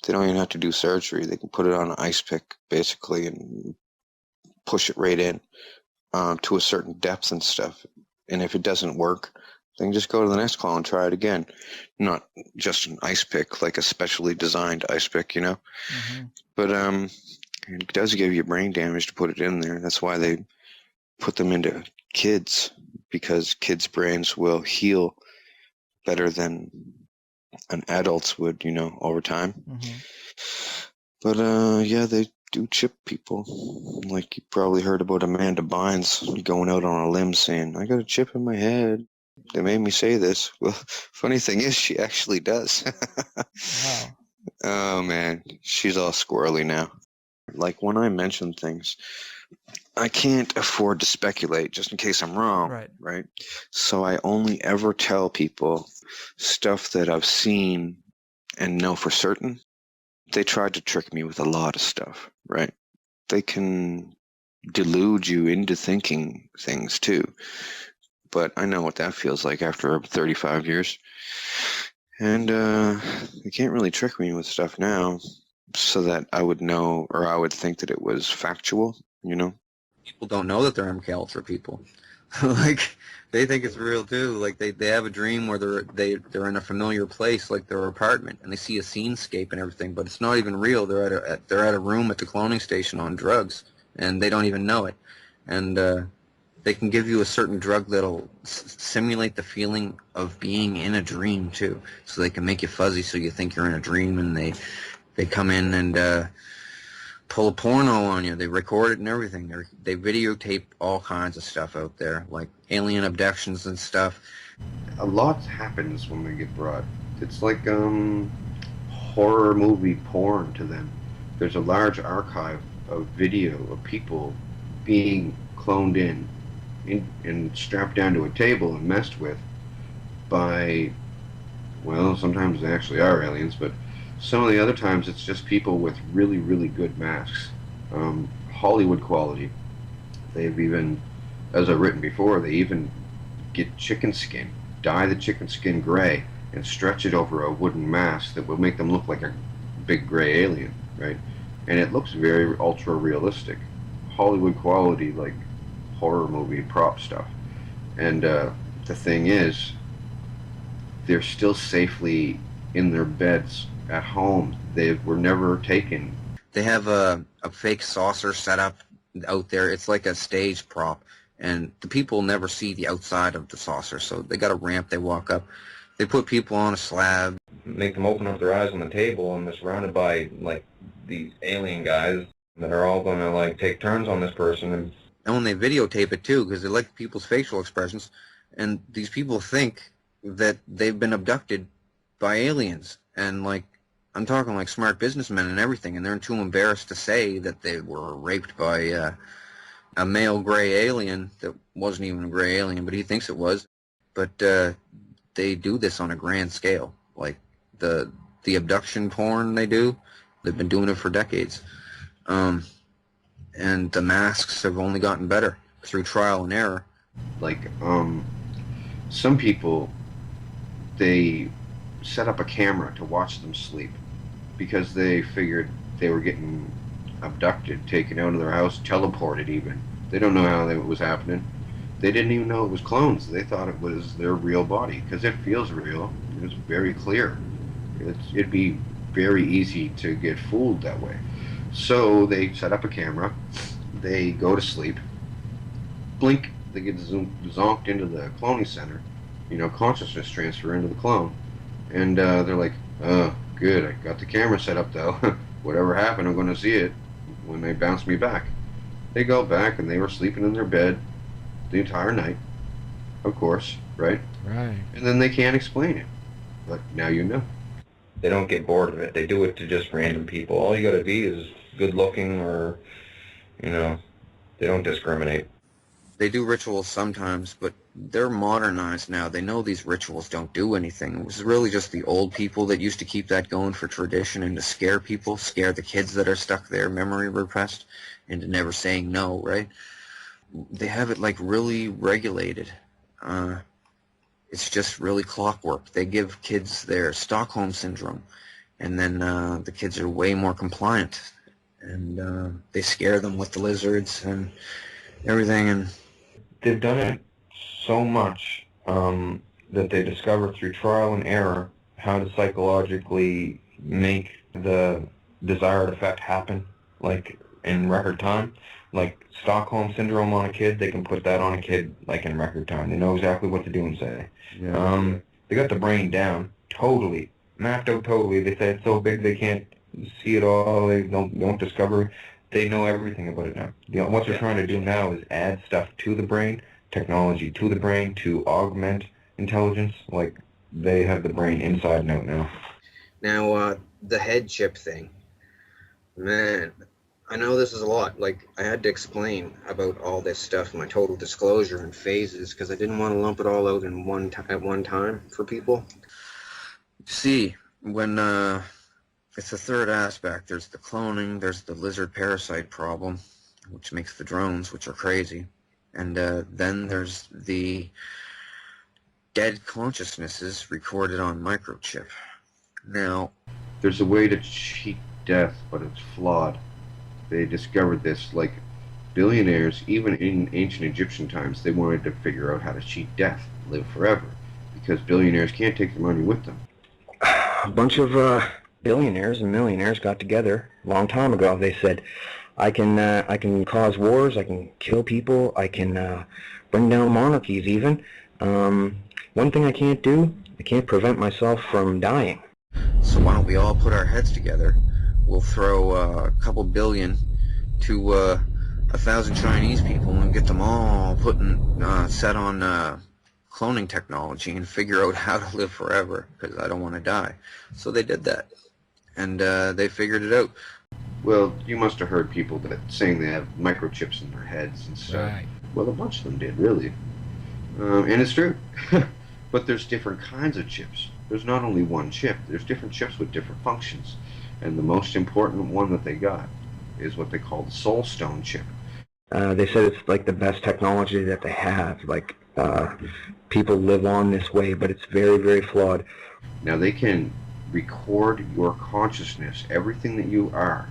They don't even have to do surgery. They can put it on an ice pick, basically, and push it right in to a certain depth and stuff. And if it doesn't work, then just go to the next clone and try it again. Not just an ice pick, like a specially designed ice pick, you know? Mm-hmm. But it does give you brain damage to put it in there. That's why they put them into kids, because kids' brains will heal better than an adult's would, you know, over time. Mm-hmm. But yeah, they do chip people. Like, you probably heard about Amanda Bynes going out on a limb saying, I got a chip in my head. They made me say this. Well, funny thing is, she actually does. Wow. Oh, man. She's all squirrely now. Like, when I mention things, I can't afford to speculate just in case I'm wrong, right? So I only ever tell people stuff that I've seen and know for certain. They tried to trick me with a lot of stuff, right? They can delude you into thinking things too. But I know what that feels like after 35 years. And they can't really trick me with stuff now so that I would know, or I would think that it was factual, you know? People don't know that they're MK Ultra people. Like, they think it's real too. Like, they have a dream where they're in a familiar place, like their apartment, and they see a scenescape and everything, but it's not even real. They're at a room at the cloning station on drugs, and they don't even know it. And they can give you a certain drug that'll simulate the feeling of being in a dream too, so they can make you fuzzy so you think you're in a dream, and they come in and pull a porno on you. They record it and everything. They videotape all kinds of stuff out there, like alien abductions and stuff. A lot happens when they get brought. It's like horror movie porn to them. There's a large archive of video of people being cloned in and strapped down to a table and messed with by, well, sometimes they actually are aliens, but Some of the other times it's just people with really, really good masks. Hollywood quality. They've even, as I've written before, they even get chicken skin, dye the chicken skin gray, and stretch it over a wooden mask that will make them look like a big gray alien, right? And it looks very ultra realistic. Hollywood quality, like horror movie prop stuff. And the thing is, they're still safely in their beds at home. They were never taken. They have a fake saucer set up out there. It's like a stage prop, and the people never see the outside of the saucer, so they got a ramp they walk up. They put people on a slab. Make them open up their eyes on the table, and they're surrounded by, like, these alien guys that are all going to, like, take turns on this person. And when they videotape it, too, because they like people's facial expressions, and these people think that they've been abducted by aliens. And, like, I'm talking like smart businessmen and everything, and they're too embarrassed to say that they were raped by a male gray alien that wasn't even a gray alien, but he thinks it was. But they do this on a grand scale. Like, the abduction porn they do, they've been doing it for decades. And the masks have only gotten better through trial and error. Like, some people, they set up a camera to watch them sleep because they figured they were getting abducted, taken out of their house, teleported even. They don't know how that was happening. They didn't even know it was clones. They thought it was their real body because it feels real. It's very clear. It'd be very easy to get fooled that way. So they set up a camera. They go to sleep. Blink. They get zonked into the cloning center. You know, consciousness transfer into the clone. And they're like, oh, good. I got the camera set up, though. Whatever happened, I'm going to see it when they bounce me back. They go back, and they were sleeping in their bed the entire night, of course, right? Right. And then they can't explain it. But now you know. They don't get bored of it. They do it to just random people. All you got to be is good looking, or, you know, they don't discriminate. They do rituals sometimes, but they're modernized now. They know these rituals don't do anything. It was really just the old people that used to keep that going for tradition and to scare people, scare the kids that are stuck there, memory repressed, into never saying no, right? They have it, like, really regulated. It's just really clockwork. They give kids their Stockholm syndrome, and then the kids are way more compliant, and they scare them with the lizards and everything. And They've done it so much that they discovered through trial and error how to psychologically make the desired effect happen, like, in record time. Like, Stockholm Syndrome on a kid, they can put that on a kid, like, in record time. They know exactly what to do and say. Yeah. They got the brain down, totally, mapped out totally. They say it's so big they can't see it all, they don't discover. They know everything about it now. What they're trying to do now is add stuff to the brain, technology to the brain to augment intelligence. Like, they have the brain inside and out now. now, the head chip thing. Man, I know this is a lot. Like, I had to explain about all this stuff, my total disclosure and phases, because I didn't want to lump it all out in at one time for people. See, when it's the third aspect. There's the cloning, there's the lizard parasite problem, which makes the drones, which are crazy, and then there's the dead consciousnesses recorded on microchip. Now, There's a way to cheat death, but it's flawed. They discovered this, like, billionaires, even in ancient Egyptian times, they wanted to figure out how to cheat death, live forever, because billionaires can't take their money with them. A bunch of billionaires and millionaires got together a long time ago. They said, I can cause wars, I can kill people, I can bring down monarchies even. One thing I can't do, I can't prevent myself from dying. so why don't we all put our heads together? We'll throw a couple billion to 1,000 Chinese people and get them all set on cloning technology and figure out how to live forever, because I don't want to die. So they did that, and they figured it out. Well, you must have heard people that saying they have microchips in their heads and stuff. Right. Well, a bunch of them did, really. And it's true. But there's different kinds of chips. there's not only one chip, there's different chips with different functions. And the most important one that they got is what they call the Soul Stone chip. They said it's like the best technology that they have. Like, people live on this way, but it's very, very flawed. Now they can record your consciousness, everything that you are.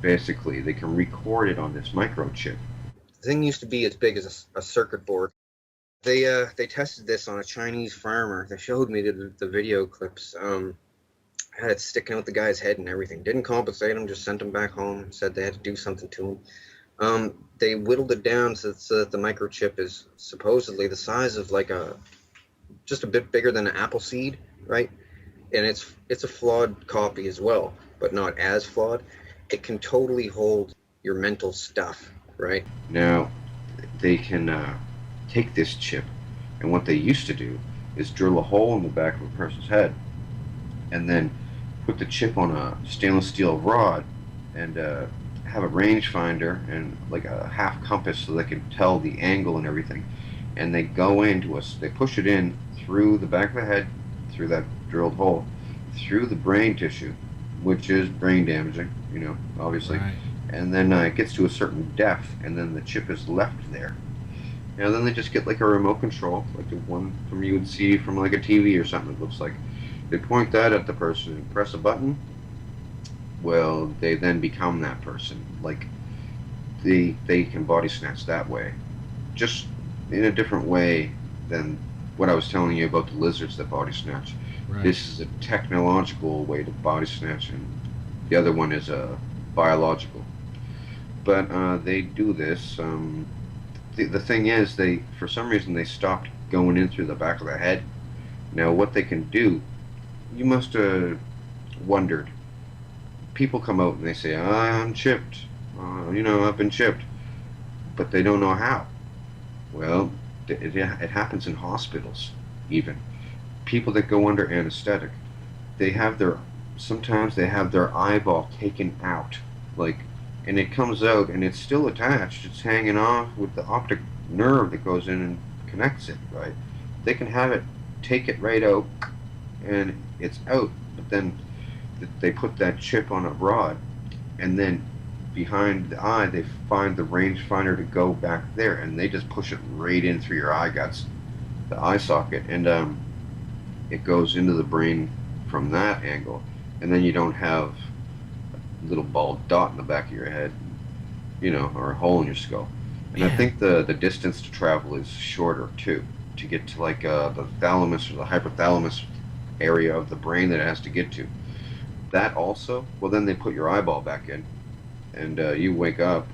Basically, they can record it on this microchip. The thing used to be as big as a circuit board. They tested this on a Chinese farmer. They showed me the video clips. Had it sticking out the guy's head and everything. Didn't compensate him, just sent him back home. Said they had to do something to him. They whittled it down so that the microchip is supposedly the size of like just a bit bigger than an apple seed, right? And it's a flawed copy as well, but not as flawed. It can totally hold your mental stuff, right? Now, they can take this chip, and what they used to do is drill a hole in the back of a person's head, and then put the chip on a stainless steel rod, and have a rangefinder and like a half compass so they can tell the angle and everything. And they go into us, they push it in through the back of the head, through that drilled hole, through the brain tissue, which is brain damaging, you know, obviously. Right. And then it gets to a certain depth, and then the chip is left there. And then they just get like a remote control, like the one from you would see from like a TV or something, it looks like. They point that at the person and press a button. Well, they then become that person. Like, they can body snatch that way. Just in a different way than what I was telling you about the lizards that body snatch. Right. This is a technological way to body snatch, and the other one is a biological. But they do this. The thing is, for some reason, they stopped going in through the back of the head. Now, what they can do, you must have wondered. People come out and they say, I'm chipped. You know, I've been chipped. But they don't know how. Well, it happens in hospitals, even. People that go under anesthetic, sometimes they have their eyeball taken out. Like, and it comes out and it's still attached. It's hanging off with the optic nerve that goes in and connects it, right? They can take it right out, and it's out. But then they put that chip on a rod, and then behind the eye they find the rangefinder to go back there, and they just push it right in through your eye guts, the eye socket, and it goes into the brain from that angle, and then you don't have a little bald dot in the back of your head, you know, or a hole in your skull. And Yeah. I think the distance to travel is shorter too, to get to like the thalamus or the hypothalamus area of the brain that it has to get to. That also, well, then they put your eyeball back in, and you wake up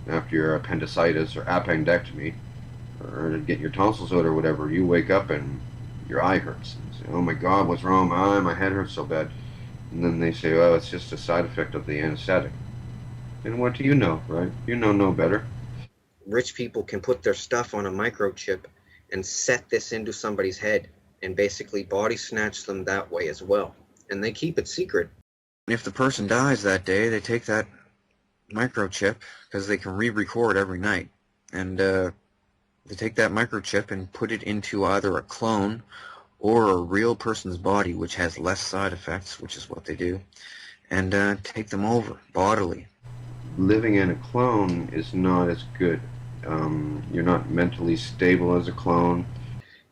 after your appendicitis or appendectomy, or get your tonsils out or whatever. You wake up and your eye hurts. And you say, oh my God, what's wrong with my eye? My head hurts so bad. And then they say, well, it's just a side effect of the anesthetic. And what do you know, right? You know no better. Rich people can put their stuff on a microchip and set this into somebody's head and basically body snatch them that way as well. And they keep it secret. If the person dies that day, they take that microchip, because they can re-record every night, and they take that microchip and put it into either a clone or a real person's body, which has less side effects, which is what they do, and take them over bodily. Living in a clone is not as good. You're not mentally stable as a clone.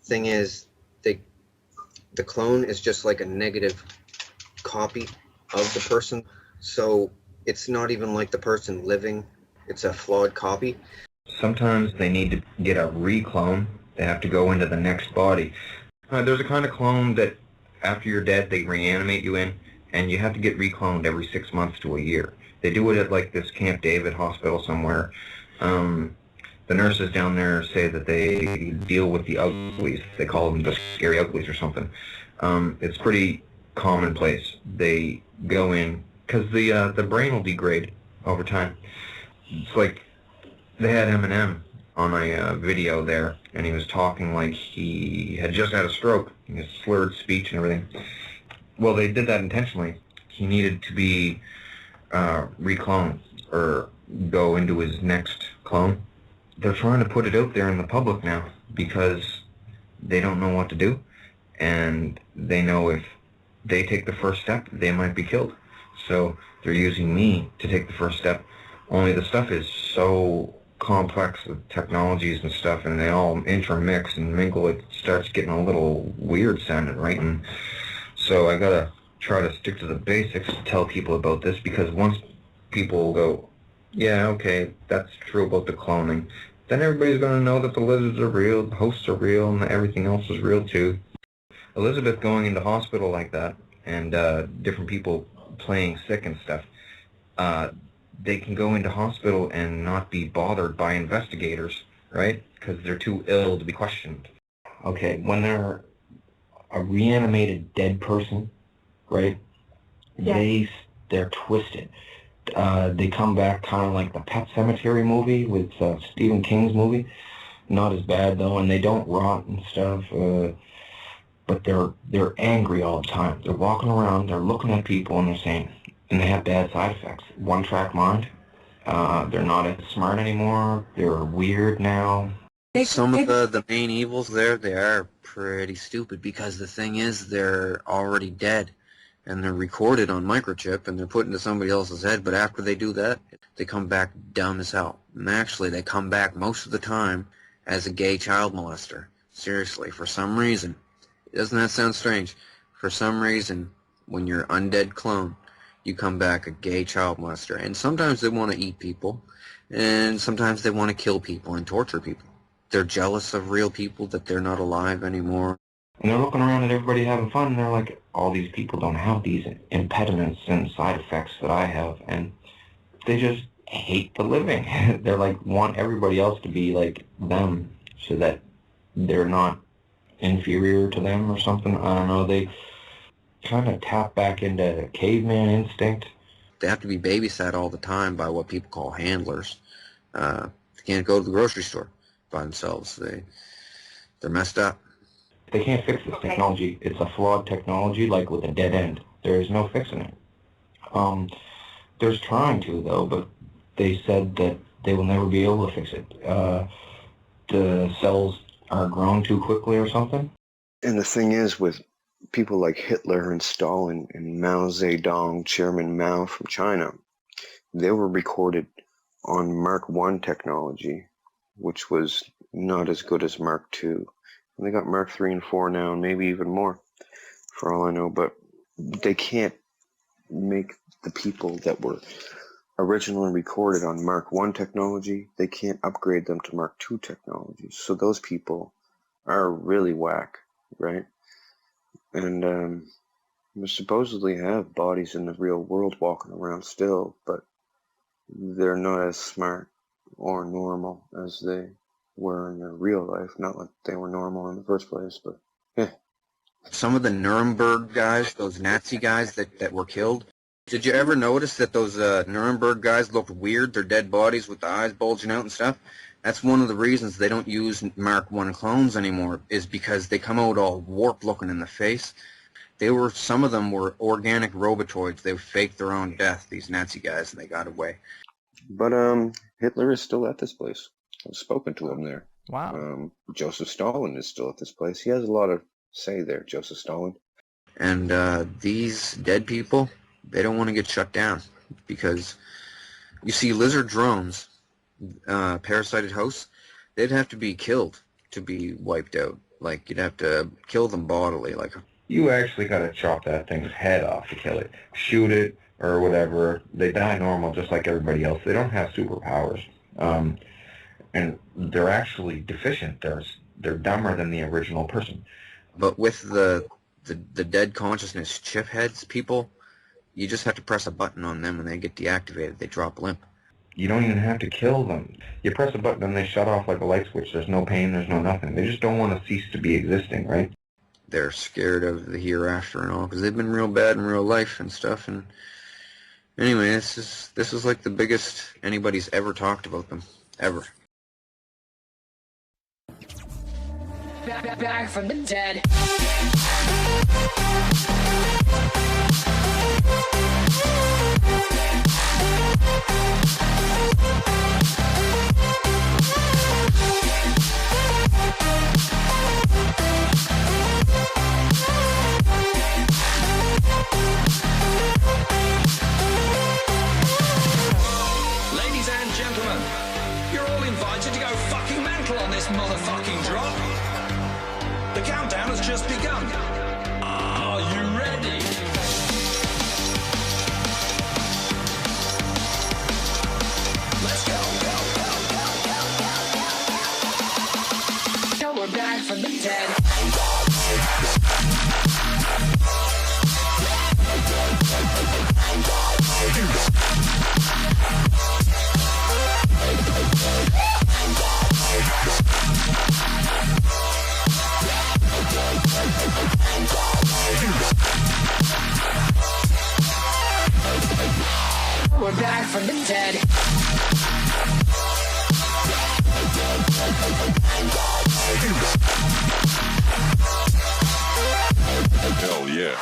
Thing is, the clone is just like a negative copy of the person, so it's not even like the person living. It's a flawed copy. Sometimes they need to get a reclone. They have to go into the next body. There's a kind of clone that after you're dead they reanimate you in, and you have to get recloned every 6 months to a year. They do it at like this Camp David hospital somewhere. The nurses down there say that they deal with the uglies. They call them the scary uglies or something. It's pretty commonplace. They go in because the brain will degrade over time. It's like they had Eminem on a video there, and he was talking like he had just had a stroke. His slurred speech and everything. Well, they did that intentionally. He needed to be recloned or go into his next clone. They're trying to put it out there in the public now because they don't know what to do, and they know if they take the first step, they might be killed. So they're using me to take the first step. Only the stuff is so complex with technologies and stuff, and they all intermix and mingle. It starts getting a little weird sounding, right? And so I gotta try to stick to the basics to tell people about this, because once people go, yeah, okay, that's true about the cloning, then everybody's gonna know that the lizards are real, the hosts are real, and everything else is real too. Elizabeth going into hospital like that, and different people playing sick and stuff, they can go into hospital and not be bothered by investigators, right? Because they're too ill to be questioned. Okay, when they're a reanimated dead person, right? Yeah. They're twisted. They come back kind of like the Pet Cemetery movie with Stephen King's movie. Not as bad though, and they don't rot and stuff. But they're angry all the time. They're walking around, they're looking at people, and they're saying, and they have bad side effects. One-track mind. They're not as smart anymore. They're weird now. Some of the main evils there, they are pretty stupid, because the thing is, they're already dead, and they're recorded on microchip, and they're put into somebody else's head, but after they do that, they come back dumb as hell. And actually, they come back most of the time as a gay child molester. Seriously, for some reason. Doesn't that sound strange? For some reason, when you're undead clone, you come back a gay child molester. And sometimes they want to eat people, and sometimes they want to kill people and torture people. They're jealous of real people, that they're not alive anymore. And they're looking around at everybody having fun, and they're like, all these people don't have these impediments and side effects that I have, and they just hate the living. They're like, want everybody else to be like them, so that they're not inferior to them or something. I don't know. They kind of tap back into caveman instinct. They have to be babysat all the time by what people call handlers. They can't go to the grocery store by themselves. They're messed up. They can't fix this technology. It's a flawed technology, like with a dead end. There is no fixing it. There's trying to, though, but they said that they will never be able to fix it. The cells are grown too quickly or something. And the thing is, with people like Hitler and Stalin and Mao Zedong, Chairman Mao from China, they were recorded on Mark I technology, which was not as good as Mark II. And they got Mark III and IV now, and maybe even more, for all I know. But they can't make the people that were originally recorded on Mark I technology, they can't upgrade them to Mark II technology. So those people are really whack, right? And they supposedly have bodies in the real world walking around still, but they're not as smart or normal as they were in their real life. Not like they were normal in the first place, but yeah. Some of the Nuremberg guys, those Nazi guys that were killed, did you ever notice that those Nuremberg guys looked weird, their dead bodies with the eyes bulging out and stuff? That's one of the reasons they don't use Mark I clones anymore, is because they come out all warped looking in the face. Some of them were organic robotoids. They faked their own death, these Nazi guys, and they got away. But Hitler is still at this place. I've spoken to him there. Wow. Joseph Stalin is still at this place. He has a lot of say there, Joseph Stalin. And these dead people, they don't want to get shut down, because you see lizard drones, parasited hosts, they'd have to be killed to be wiped out. Like, you'd have to kill them bodily. Like, You actually got to chop that thing's head off to kill it. Shoot it or whatever. They die normal just like everybody else. They don't have superpowers. And they're actually deficient. They're dumber than the original person. But with the dead consciousness Chipheads people, you just have to press a button on them and they get deactivated. They drop limp. You don't even have to kill them. You press a button and they shut off like a light switch. There's no pain, there's no nothing. They just don't want to cease to be existing, right? They're scared of the hereafter and all, because they've been real bad in real life and stuff. And anyway, this is like the biggest anybody's ever talked about them, ever. Back from the dead. We're back from the dead. Hell yeah.